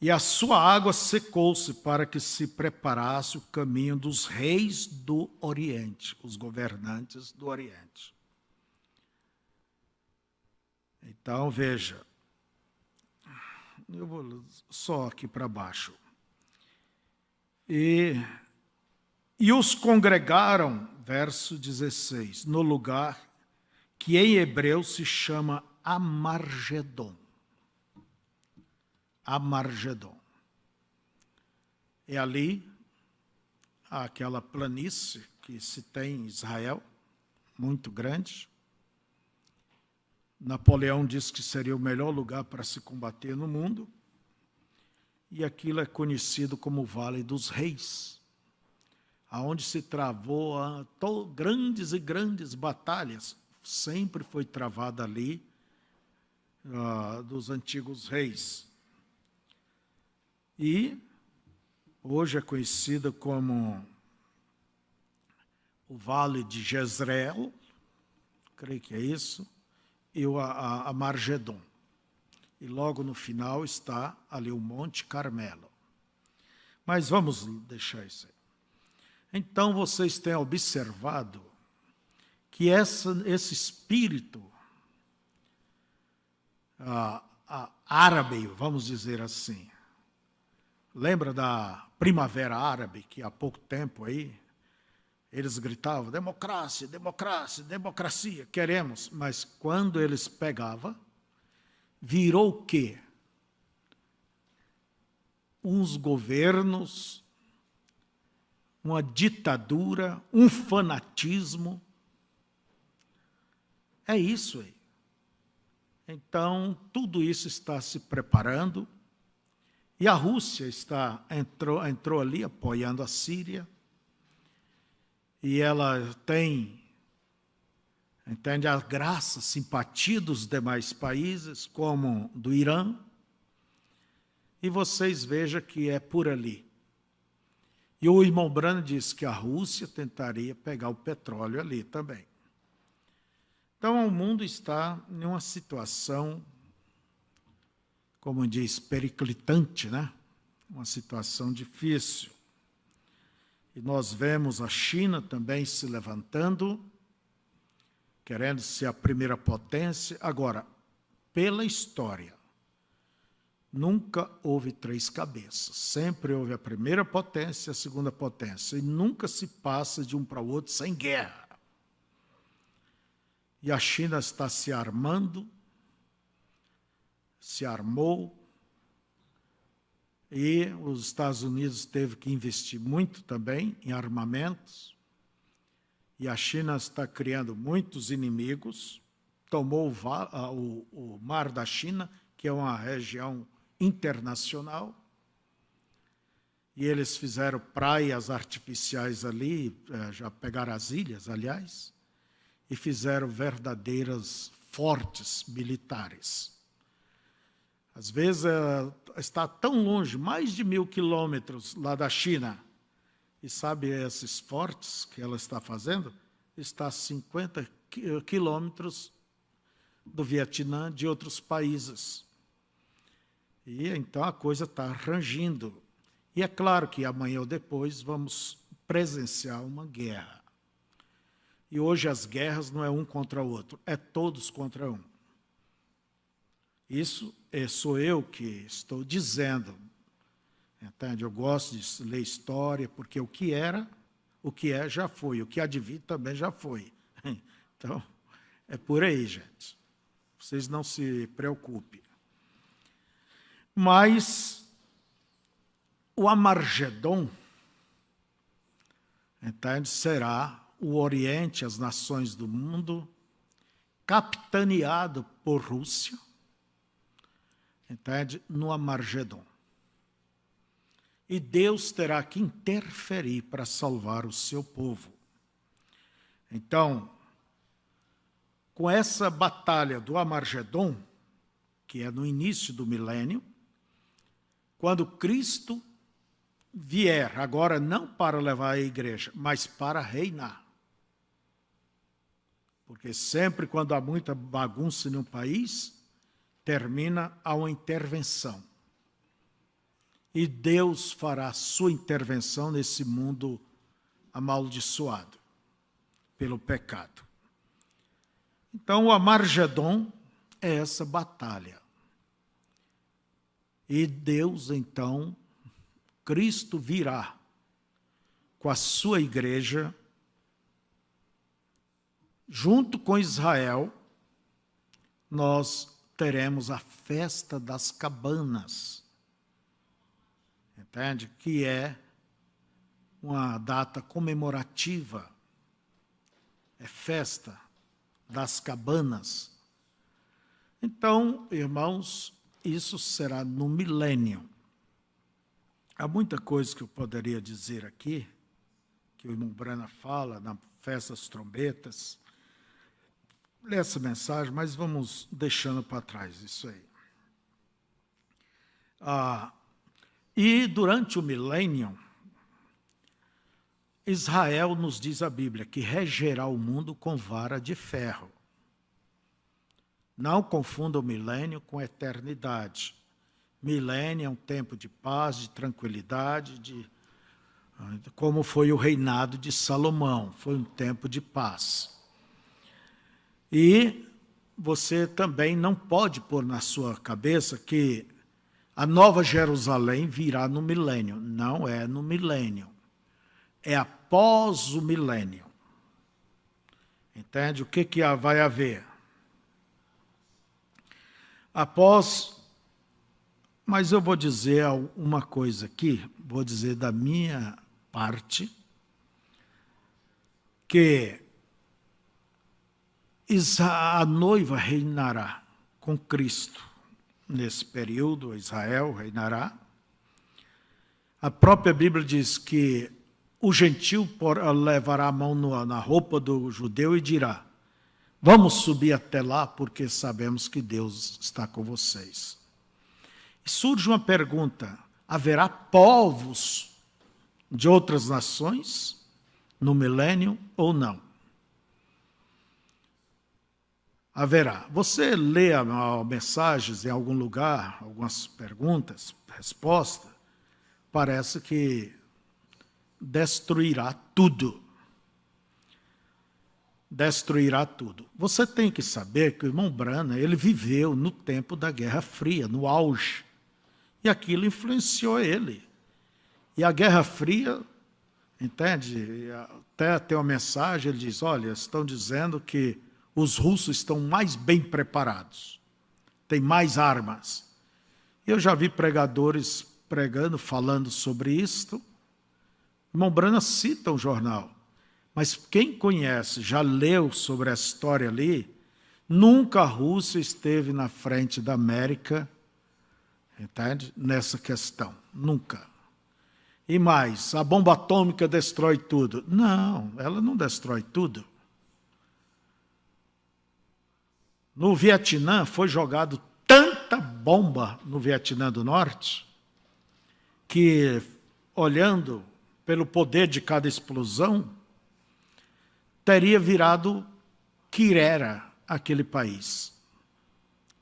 A: E a sua água secou-se para que se preparasse o caminho dos reis do Oriente, os governantes do Oriente. Então, veja, eu vou só aqui para baixo. E os congregaram, verso 16, no lugar que em hebreu se chama Amargedon. Amargedon. É ali, aquela planície que se tem em Israel, muito grande. Napoleão disse que seria o melhor lugar para se combater no mundo, e aquilo é conhecido como o Vale dos Reis, aonde se travou grandes e grandes batalhas, sempre foi travada ali, dos antigos reis. E hoje é conhecido como o Vale de Jezreel, creio que é isso, e a Margedon. E logo no final está ali o Monte Carmelo. Mas vamos deixar isso aí. Então vocês têm observado que esse espírito árabe, vamos dizer assim, lembra da Primavera Árabe, que há pouco tempo aí, eles gritavam, democracia, democracia, democracia, queremos. Mas quando eles pegavam, virou o quê? Uns governos, uma ditadura, um fanatismo. É isso aí. Então, tudo isso está se preparando, e a Rússia entrou ali apoiando a Síria, e ela tem, entende, a graça, simpatia dos demais países, como do Irã, e vocês vejam que é por ali. E o irmão Branham disse que a Rússia tentaria pegar o petróleo ali também. Então, o mundo está em uma situação, como diz, periclitante, né? Uma situação difícil. E nós vemos a China também se levantando, querendo ser a primeira potência. Agora, pela história, nunca houve três cabeças. Sempre houve a primeira potência e a segunda potência. E nunca se passa de um para o outro sem guerra. E a China está se armando, se armou, e os Estados Unidos teve que investir muito também em armamentos, e a China está criando muitos inimigos, tomou o Mar da China, que é uma região internacional, e eles fizeram praias artificiais ali, já pegaram as ilhas, aliás, e fizeram verdadeiras fortes militares. Às vezes está tão longe, mais de 1.000 quilômetros lá da China, e sabe esses fortes que ela está fazendo? Está a 50 quilômetros do Vietnã, de outros países. E então a coisa está rangindo. E é claro que amanhã ou depois vamos presenciar uma guerra. E hoje as guerras não é um contra o outro, é todos contra um. Isso sou eu que estou dizendo. Entende? Eu gosto de ler história, porque o que é, já foi. O que há de vir também já foi. Então, é por aí, gente. Vocês não se preocupem. Mas o Amargedon, entende? Será o Oriente, as nações do mundo, capitaneado por Rússia, entende? No Amargedon. E Deus terá que interferir para salvar o seu povo. Então, com essa batalha do Amargedon, que é no início do milênio, quando Cristo vier, agora não para levar a igreja, mas para reinar. Porque sempre quando há muita bagunça em um país, termina a uma intervenção. E Deus fará sua intervenção nesse mundo amaldiçoado pelo pecado. Então, o Amargedon é essa batalha. E Deus, então, Cristo virá com a sua igreja, junto com Israel, nós teremos a festa das cabanas, entende? Que é uma data comemorativa, é festa das cabanas, Então, irmãos, isso será no milênio. Há muita coisa que eu poderia dizer aqui, que o irmão Brana fala na festa das trombetas, nessa mensagem, mas vamos deixando para trás isso aí. E durante o milênio, Israel, nos diz a Bíblia, que regerá o mundo com vara de ferro. Não confunda o milênio com a eternidade. Milênio é um tempo de paz, de tranquilidade, como foi o reinado de Salomão, foi um tempo de paz. E você também não pode pôr na sua cabeça que a Nova Jerusalém virá no milênio. Não é no milênio. É após o milênio. Entende? O que vai haver? Mas eu vou dizer uma coisa aqui, vou dizer da minha parte, que a noiva reinará com Cristo. Nesse período, Israel reinará. A própria Bíblia diz que o gentil levará a mão na roupa do judeu e dirá: vamos subir até lá, porque sabemos que Deus está com vocês. E surge uma pergunta: haverá povos de outras nações no milênio ou não? Haverá. Você lê mensagens em algum lugar, algumas perguntas, respostas, parece que destruirá tudo. Destruirá tudo. Você tem que saber que o irmão Brana, ele viveu no tempo da Guerra Fria, no auge. E aquilo influenciou ele. E a Guerra Fria, entende? Até tem uma mensagem, ele diz, olha, estão dizendo que os russos estão mais bem preparados, têm mais armas. Eu já vi pregadores pregando, falando sobre isto. O irmão Brana cita um jornal, mas quem conhece, já leu sobre a história ali, nunca a Rússia esteve na frente da América, entende? Nessa questão, nunca. E mais, a bomba atômica destrói tudo. Não, ela não destrói tudo. No Vietnã foi jogado tanta bomba no Vietnã do Norte que, olhando pelo poder de cada explosão, teria virado Quirera aquele país.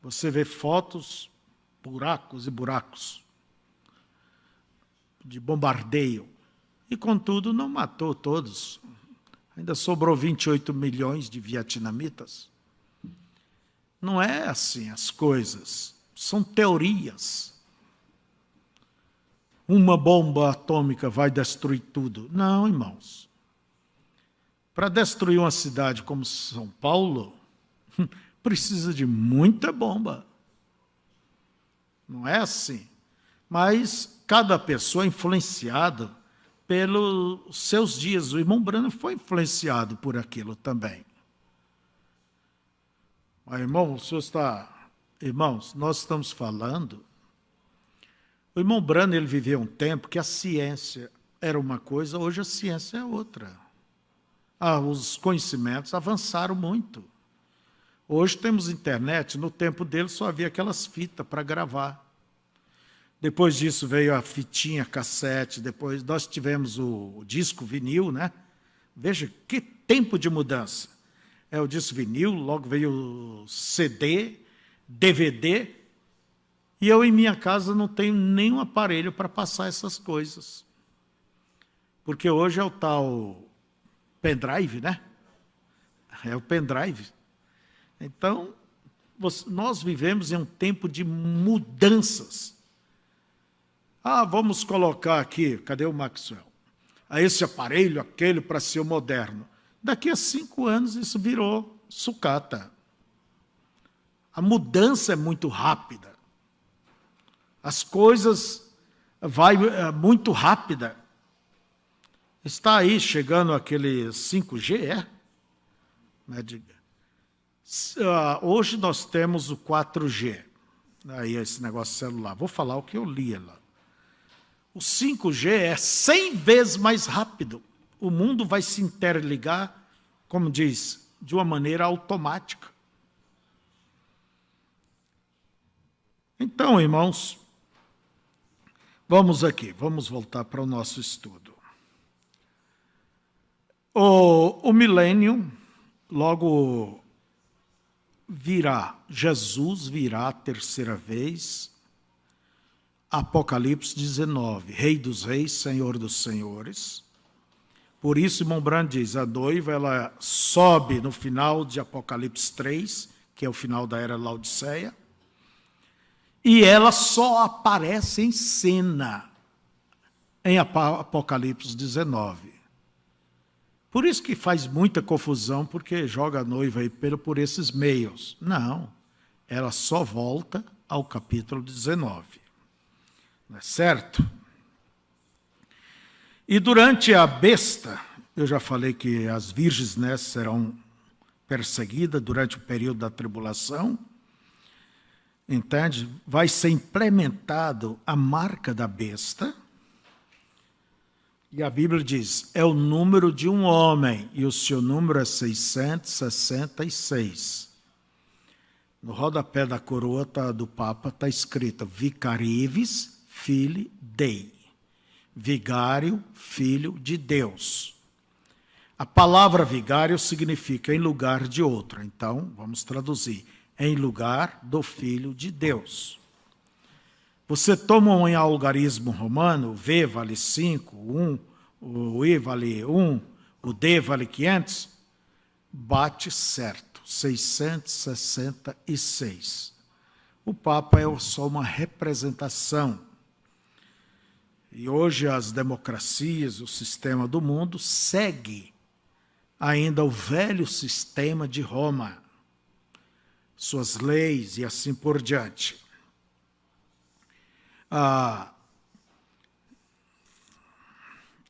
A: Você vê fotos, buracos e buracos de bombardeio. E, contudo, não matou todos. Ainda sobrou 28 milhões de vietnamitas. Não é assim as coisas, são teorias. Uma bomba atômica vai destruir tudo. Não, irmãos. Para destruir uma cidade como São Paulo, precisa de muita bomba. Não é assim. Mas cada pessoa é influenciada pelos seus dias. O irmão Brana foi influenciado por aquilo também. Mas, irmãos, nós estamos falando. O irmão Brana, ele viveu um tempo que a ciência era uma coisa, hoje a ciência é outra. Os conhecimentos avançaram muito. Hoje temos internet, no tempo dele só havia aquelas fitas para gravar. Depois disso veio a fitinha cassete, depois nós tivemos o disco vinil, né? Veja que tempo de mudança. É o disco vinil, logo veio o CD, DVD, e eu em minha casa não tenho nenhum aparelho para passar essas coisas. Porque hoje é o tal pendrive, né? É o pendrive. Então, nós vivemos em um tempo de mudanças. Vamos colocar aqui, cadê o Maxwell? Esse aparelho, aquele para ser o moderno. Daqui a 5 anos isso virou sucata. A mudança é muito rápida. As coisas vai muito rápida. Está aí chegando aquele 5G, Hoje nós temos o 4G, aí esse negócio celular. Vou falar o que eu li lá. O 5G é 100 vezes mais rápido. O mundo vai se interligar, como diz, de uma maneira automática. Então, irmãos, vamos voltar para o nosso estudo. O milênio logo virá, Jesus virá a terceira vez, Apocalipse 19, Rei dos Reis, Senhor dos Senhores. Por isso, irmão Brand diz, a noiva, ela sobe no final de Apocalipse 3, que é o final da era Laodiceia, e ela só aparece em cena em Apocalipse 19. Por isso que faz muita confusão, porque joga a noiva aí por esses meios. Não, ela só volta ao capítulo 19. Não é certo? E durante a besta, eu já falei que as virgens, né, serão perseguidas durante o período da tribulação. Entende? Vai ser implementado a marca da besta. E a Bíblia diz, é o número de um homem, e o seu número é 666. No rodapé da coroa do Papa está escrito, Vicarivis Filii Dei. Vigário, filho de Deus. A palavra vigário significa em lugar de outro. Então, vamos traduzir. Em lugar do Filho de Deus. Você toma um algarismo romano, o V vale 5, 1, o I vale 1, o D vale 500, bate certo, 666. O Papa é só uma representação. E hoje as democracias, o sistema do mundo, segue ainda o velho sistema de Roma, suas leis e assim por diante.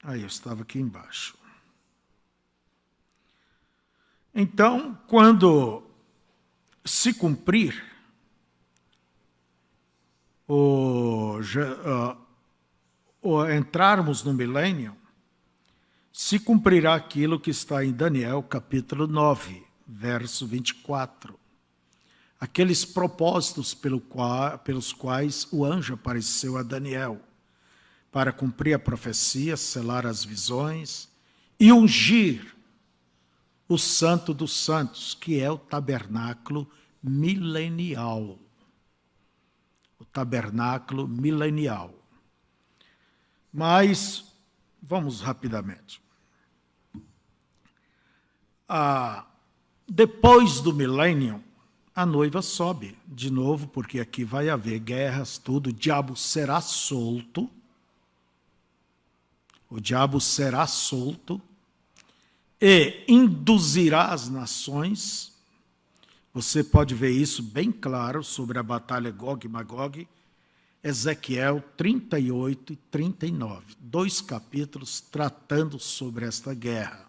A: Aí eu estava aqui embaixo. Então, quando se cumprir entrarmos no milênio, se cumprirá aquilo que está em Daniel, capítulo 9, verso 24. Aqueles propósitos pelos quais o anjo apareceu a Daniel, para cumprir a profecia, selar as visões e ungir o Santo dos Santos, que é o tabernáculo milenial. O tabernáculo milenial. Mas, vamos rapidamente. Depois do milênio, a noiva sobe de novo, porque aqui vai haver guerras, tudo. O diabo será solto. O diabo será solto e induzirá as nações. Você pode ver isso bem claro sobre a batalha Gog e Magog, Ezequiel 38 e 39. 2 capítulos tratando sobre esta guerra.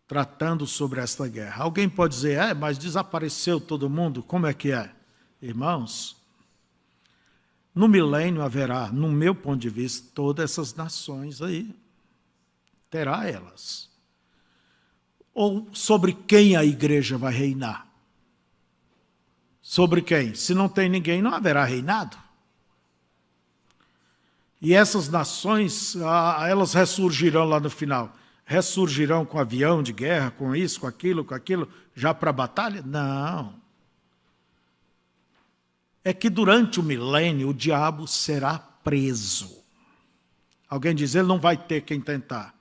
A: Tratando sobre esta guerra. Alguém pode dizer, mas desapareceu todo mundo? Como é que é? Irmãos, no milênio haverá, no meu ponto de vista, todas essas nações aí. Terá elas. Ou sobre quem a igreja vai reinar? Sobre quem? Se não tem ninguém, não haverá reinado. E essas nações, elas ressurgirão lá no final. Ressurgirão com avião de guerra, com isso, com aquilo, já para a batalha? Não. É que durante o milênio o diabo será preso. Alguém diz, ele não vai ter quem tentar.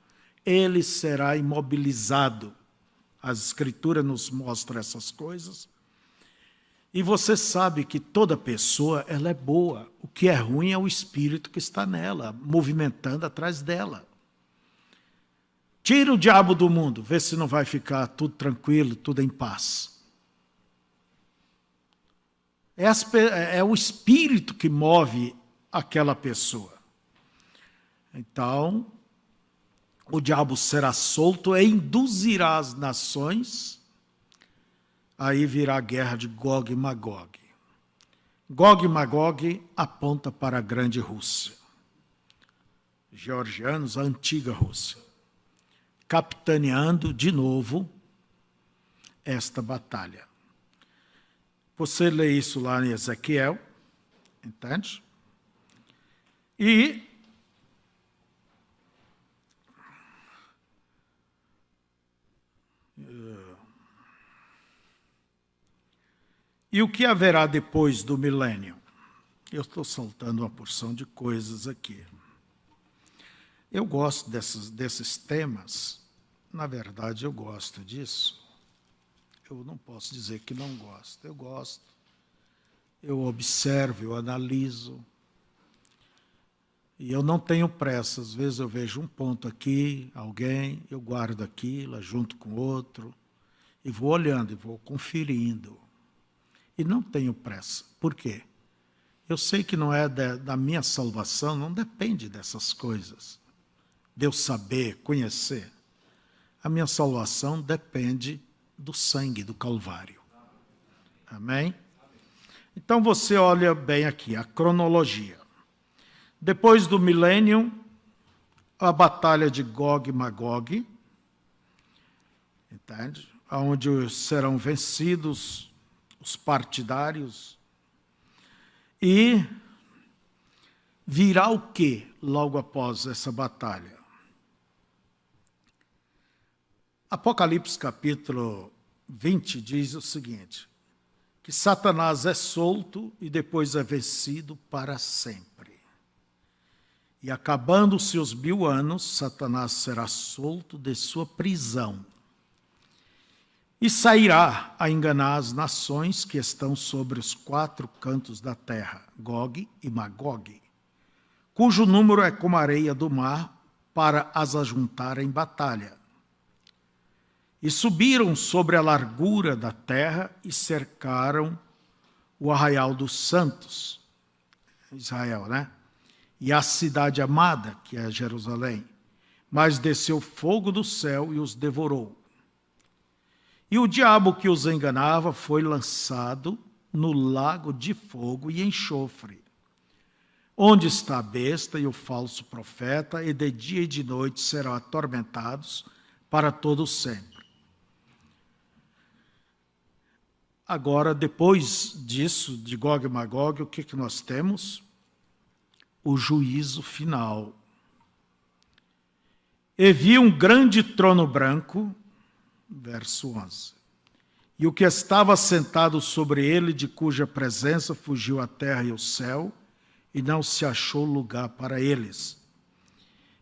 A: Ele será imobilizado. As Escrituras nos mostram essas coisas. E você sabe que toda pessoa, ela é boa. O que é ruim é o espírito que está nela, movimentando atrás dela. Tira o diabo do mundo, vê se não vai ficar tudo tranquilo, tudo em paz. É o espírito que move aquela pessoa. Então, o diabo será solto e induzirá as nações aí virá a guerra de Gog e Magog. Gog e Magog aponta para a grande Rússia. Georgianos, a antiga Rússia, capitaneando de novo esta batalha. Você lê isso lá em Ezequiel, entende? E o que haverá depois do milênio? Eu estou saltando uma porção de coisas aqui. Eu gosto desses temas. Na verdade, eu gosto disso. Eu não posso dizer que não gosto. Eu gosto. Eu observo, eu analiso. E eu não tenho pressa. Às vezes eu vejo um ponto aqui, alguém, eu guardo aquilo, junto com outro, e vou olhando, e vou conferindo. E não tenho pressa. Por quê? Eu sei que não é da minha salvação, não depende dessas coisas. De eu saber, conhecer. A minha salvação depende do sangue do Calvário. Amém? Então você olha bem aqui, a cronologia. Depois do milênio, a batalha de Gog e Magog, entende? Onde serão vencidos os partidários. E virá o que logo após essa batalha? Apocalipse capítulo 20 diz o seguinte, que Satanás é solto e depois é vencido para sempre. E acabando-se os 1000 anos, Satanás será solto de sua prisão e sairá a enganar as nações que estão sobre os 4 cantos da terra, Gog e Magog, cujo número é como a areia do mar, para as ajuntar em batalha. E subiram sobre a largura da terra e cercaram o arraial dos santos, Israel, né? E a cidade amada, que é Jerusalém. Mas desceu fogo do céu e os devorou. E o diabo que os enganava foi lançado no lago de fogo e enxofre, onde está a besta e o falso profeta, e de dia e de noite serão atormentados para todo sempre. Agora, depois disso, de Gog e Magog, o que nós temos? O juízo final. E vi um grande trono branco, verso 11. E o que estava sentado sobre ele, de cuja presença fugiu a terra e o céu, e não se achou lugar para eles.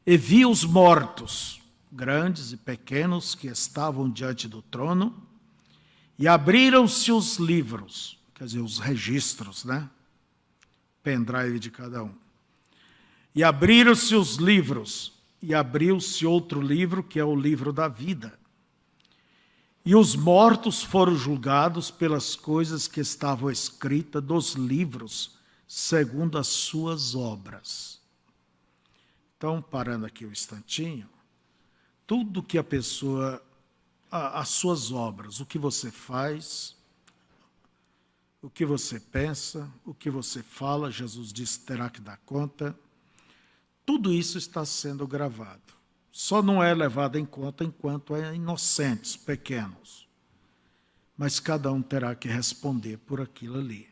A: E vi os mortos, grandes e pequenos, que estavam diante do trono, e abriram-se os livros, quer dizer, os registros, né? Pendrive de cada um. E abriram-se os livros, e abriu-se outro livro, que é o livro da vida. E os mortos foram julgados pelas coisas que estavam escritas dos livros, segundo as suas obras. Então, parando aqui um instantinho, tudo que a pessoa, as suas obras, o que você faz, o que você pensa, o que você fala, Jesus disse, terá que dar conta, tudo isso está sendo gravado. Só não é levado em conta enquanto é inocentes, pequenos. Mas cada um terá que responder por aquilo ali.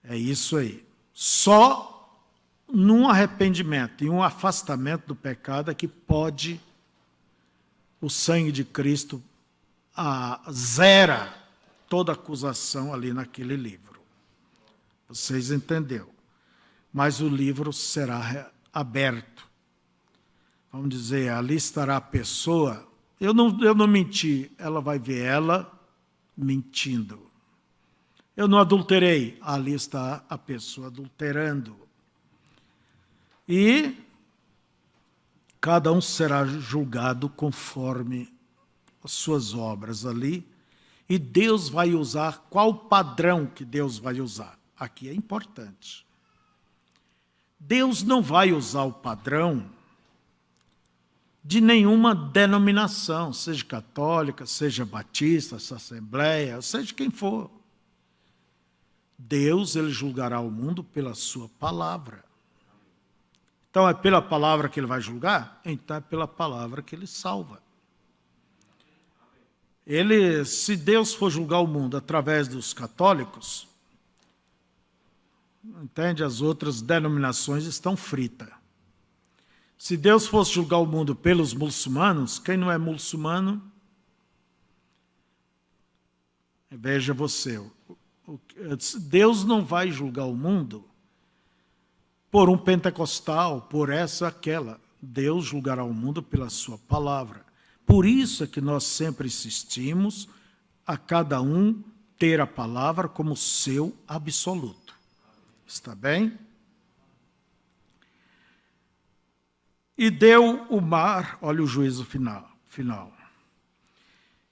A: É isso aí. Só num arrependimento e um afastamento do pecado é que pode o sangue de Cristo zera toda acusação ali naquele livro. Vocês entenderam? Mas o livro será aberto. Vamos dizer, ali estará a pessoa. Eu não menti, ela vai ver ela mentindo. Eu não adulterei, ali está a pessoa adulterando. E cada um será julgado conforme as suas obras ali. E Deus vai usar, qual padrão que Deus vai usar? Aqui é importante. Deus não vai usar o padrão de nenhuma denominação, seja católica, seja batista, seja assembleia, seja quem for. Deus, ele julgará o mundo pela sua palavra. Então é pela palavra que ele vai julgar? Então é pela palavra que ele salva. Se Deus for julgar o mundo através dos católicos, entende? As outras denominações estão fritas. Se Deus fosse julgar o mundo pelos muçulmanos, quem não é muçulmano, veja você, Deus não vai julgar o mundo por um pentecostal, por essa, aquela. Deus julgará o mundo pela sua palavra. Por isso é que nós sempre insistimos a cada um ter a palavra como seu absoluto. Está bem? E deu o mar, olha o juízo final.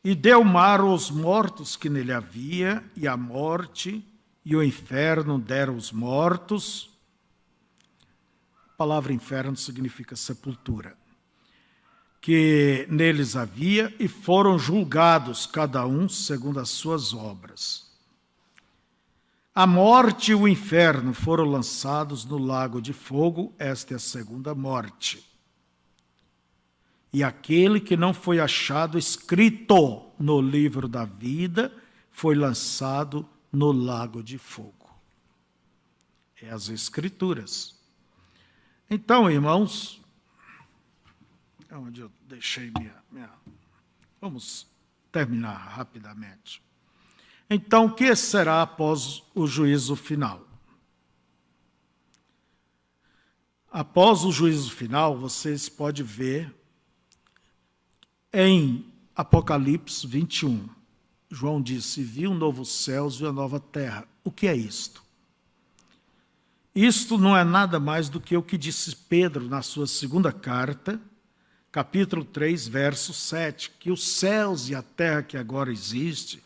A: E deu o mar os mortos que nele havia, e a morte e o inferno deram os mortos. A palavra inferno significa sepultura. Que neles havia, e foram julgados, cada um segundo as suas obras. A morte e o inferno foram lançados no lago de fogo, esta é a segunda morte. E aquele que não foi achado escrito no livro da vida foi lançado no lago de fogo. É as Escrituras. Então, irmãos, onde eu deixei minha... Vamos terminar rapidamente. Então, o que será após o juízo final? Após o juízo final, vocês podem ver em Apocalipse 21. João disse, vi um novo céu e uma nova terra. O que é isto? Isto não é nada mais do que o que disse Pedro na sua segunda carta, capítulo 3, verso 7, que os céus e a terra que agora existe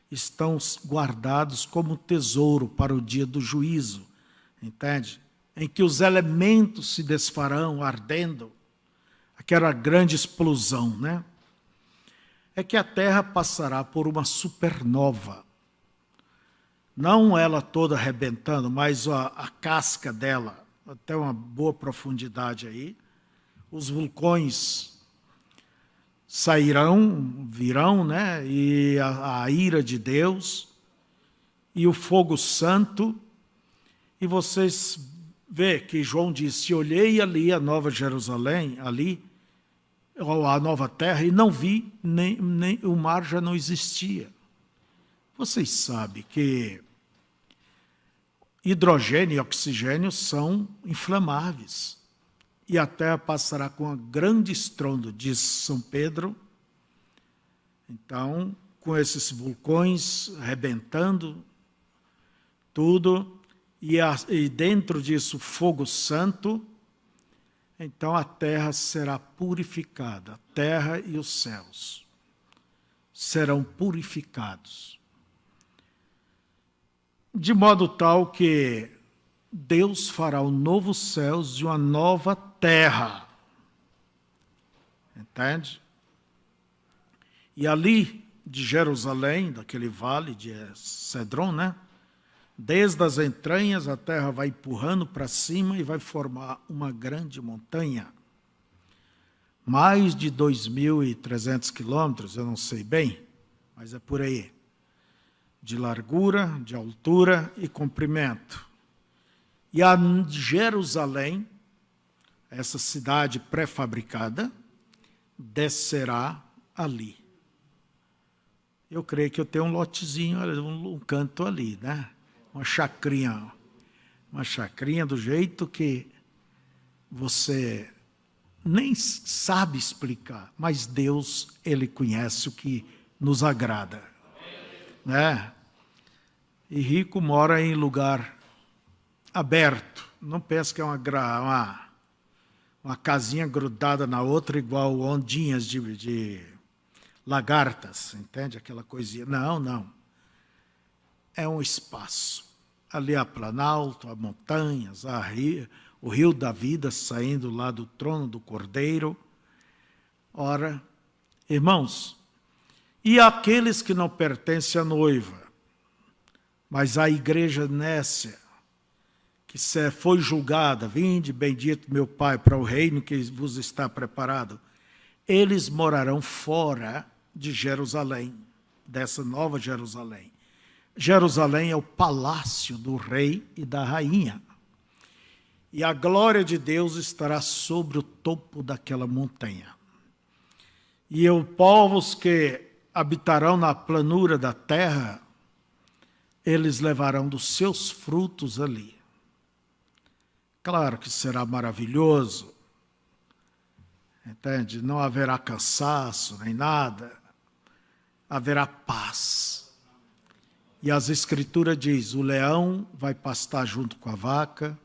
A: estão guardados como tesouro para o dia do juízo, entende? Em que os elementos se desfarão ardendo, aquela grande explosão, né? É que a Terra passará por uma supernova. Não ela toda arrebentando, mas a casca dela, até uma boa profundidade aí. Os vulcões virão, né? E a ira de Deus, e o fogo santo. E vocês vê que João disse, olhei ali a Nova Jerusalém, ali, a nova terra, e não vi, nem o mar já não existia. Vocês sabem que hidrogênio e oxigênio são inflamáveis. E a terra passará com um grande estrondo, diz São Pedro. Então, com esses vulcões arrebentando, tudo, e dentro disso fogo santo, então a terra será purificada, a terra e os céus serão purificados. De modo tal que Deus fará um novo céus e uma nova terra. Entende? E ali de Jerusalém, daquele vale de Cedron, né? Desde as entranhas a terra vai empurrando para cima e vai formar uma grande montanha. Mais de 2.300 quilômetros, eu não sei bem, mas é por aí. De largura, de altura e comprimento. E a Jerusalém, essa cidade pré-fabricada, descerá ali. Eu creio que eu tenho um lotezinho, um canto ali, né? Uma chacrinha do jeito que você nem sabe explicar, mas Deus, Ele conhece o que nos agrada, né? E rico mora em lugar aberto, não pensa que é uma casinha grudada na outra igual ondinhas de lagartas, entende? Aquela coisinha, não. É um espaço. Ali a planalto, a montanhas, o rio da vida saindo lá do trono do Cordeiro. Ora, irmãos, e aqueles que não pertencem à noiva, mas à igreja nécia, que foi julgada, vinde, bendito meu Pai, para o reino que vos está preparado, eles morarão fora de Jerusalém, dessa nova Jerusalém. Jerusalém é o palácio do rei e da rainha. E a glória de Deus estará sobre o topo daquela montanha. E os povos que habitarão na planura da terra, eles levarão dos seus frutos ali. Claro que será maravilhoso, entende? Não haverá cansaço nem nada, haverá paz. E as Escrituras dizem, o leão vai pastar junto com a vaca,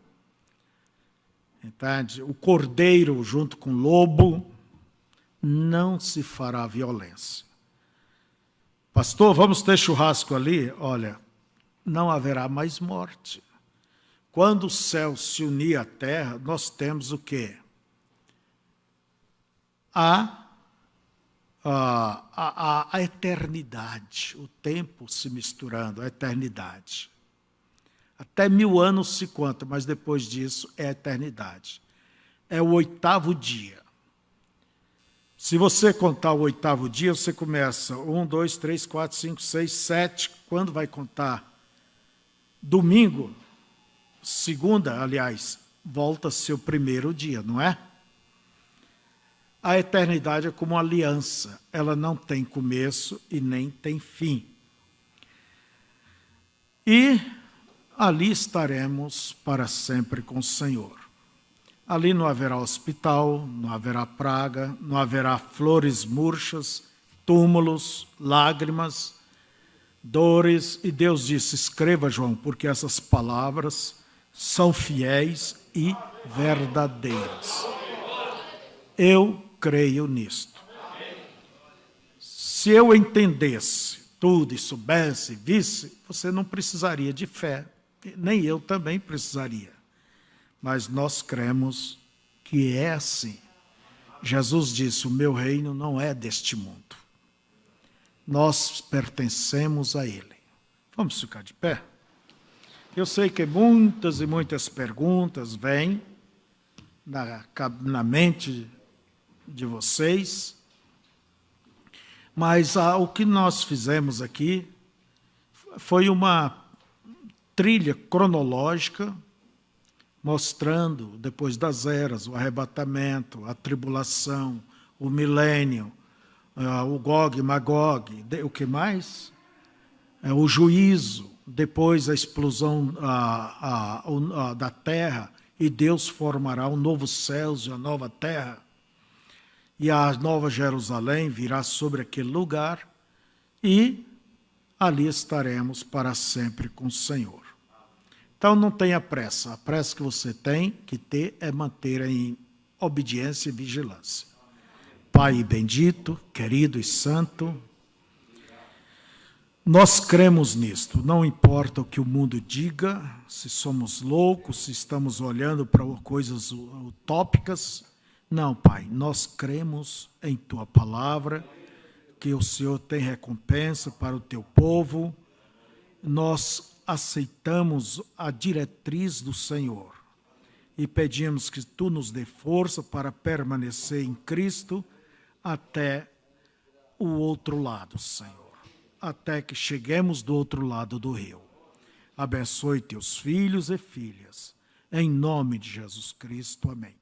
A: entende? O cordeiro junto com o lobo, não se fará violência. Pastor, vamos ter churrasco ali? Olha, não haverá mais morte. Quando o céu se unir à terra, nós temos o quê? A eternidade, o tempo se misturando, a eternidade. Até 1000 anos se conta, mas depois disso é a eternidade. É o 8º dia. Se você contar o 8º dia, você começa 1, 2, 3, 4, 5, 6, 7. Quando vai contar? Domingo, segunda, aliás, volta a ser o 1º dia, não é? A eternidade é como uma aliança. Ela não tem começo e nem tem fim. E ali estaremos para sempre com o Senhor. Ali não haverá hospital, não haverá praga, não haverá flores murchas, túmulos, lágrimas, dores. E Deus disse, escreva, João, porque essas palavras são fiéis e verdadeiras. Eu creio nisto. Se eu entendesse tudo e soubesse, visse, você não precisaria de fé, nem eu também precisaria. Mas nós cremos que é assim. Jesus disse, o meu reino não é deste mundo. Nós pertencemos a ele. Vamos ficar de pé? Eu sei que muitas e muitas perguntas vêm na mente de vocês, mas o que nós fizemos aqui foi uma trilha cronológica, mostrando, depois das eras, o arrebatamento, a tribulação, o milênio, o Gog e Magog, o que mais? O juízo, depois a explosão da terra, e Deus formará um novo céu e a nova terra, e a nova Jerusalém virá sobre aquele lugar, e ali estaremos para sempre com o Senhor. Então não tenha pressa. A pressa que você tem que ter é manter em obediência e vigilância. Pai bendito, querido e santo, nós cremos nisto. Não importa o que o mundo diga, se somos loucos, se estamos olhando para coisas utópicas. Não, Pai, nós cremos em Tua palavra, que o Senhor tem recompensa para o Teu povo. Nós aceitamos a diretriz do Senhor e pedimos que Tu nos dê força para permanecer em Cristo até o outro lado, Senhor, até que cheguemos do outro lado do rio. Abençoe Teus filhos e filhas, em nome de Jesus Cristo, amém.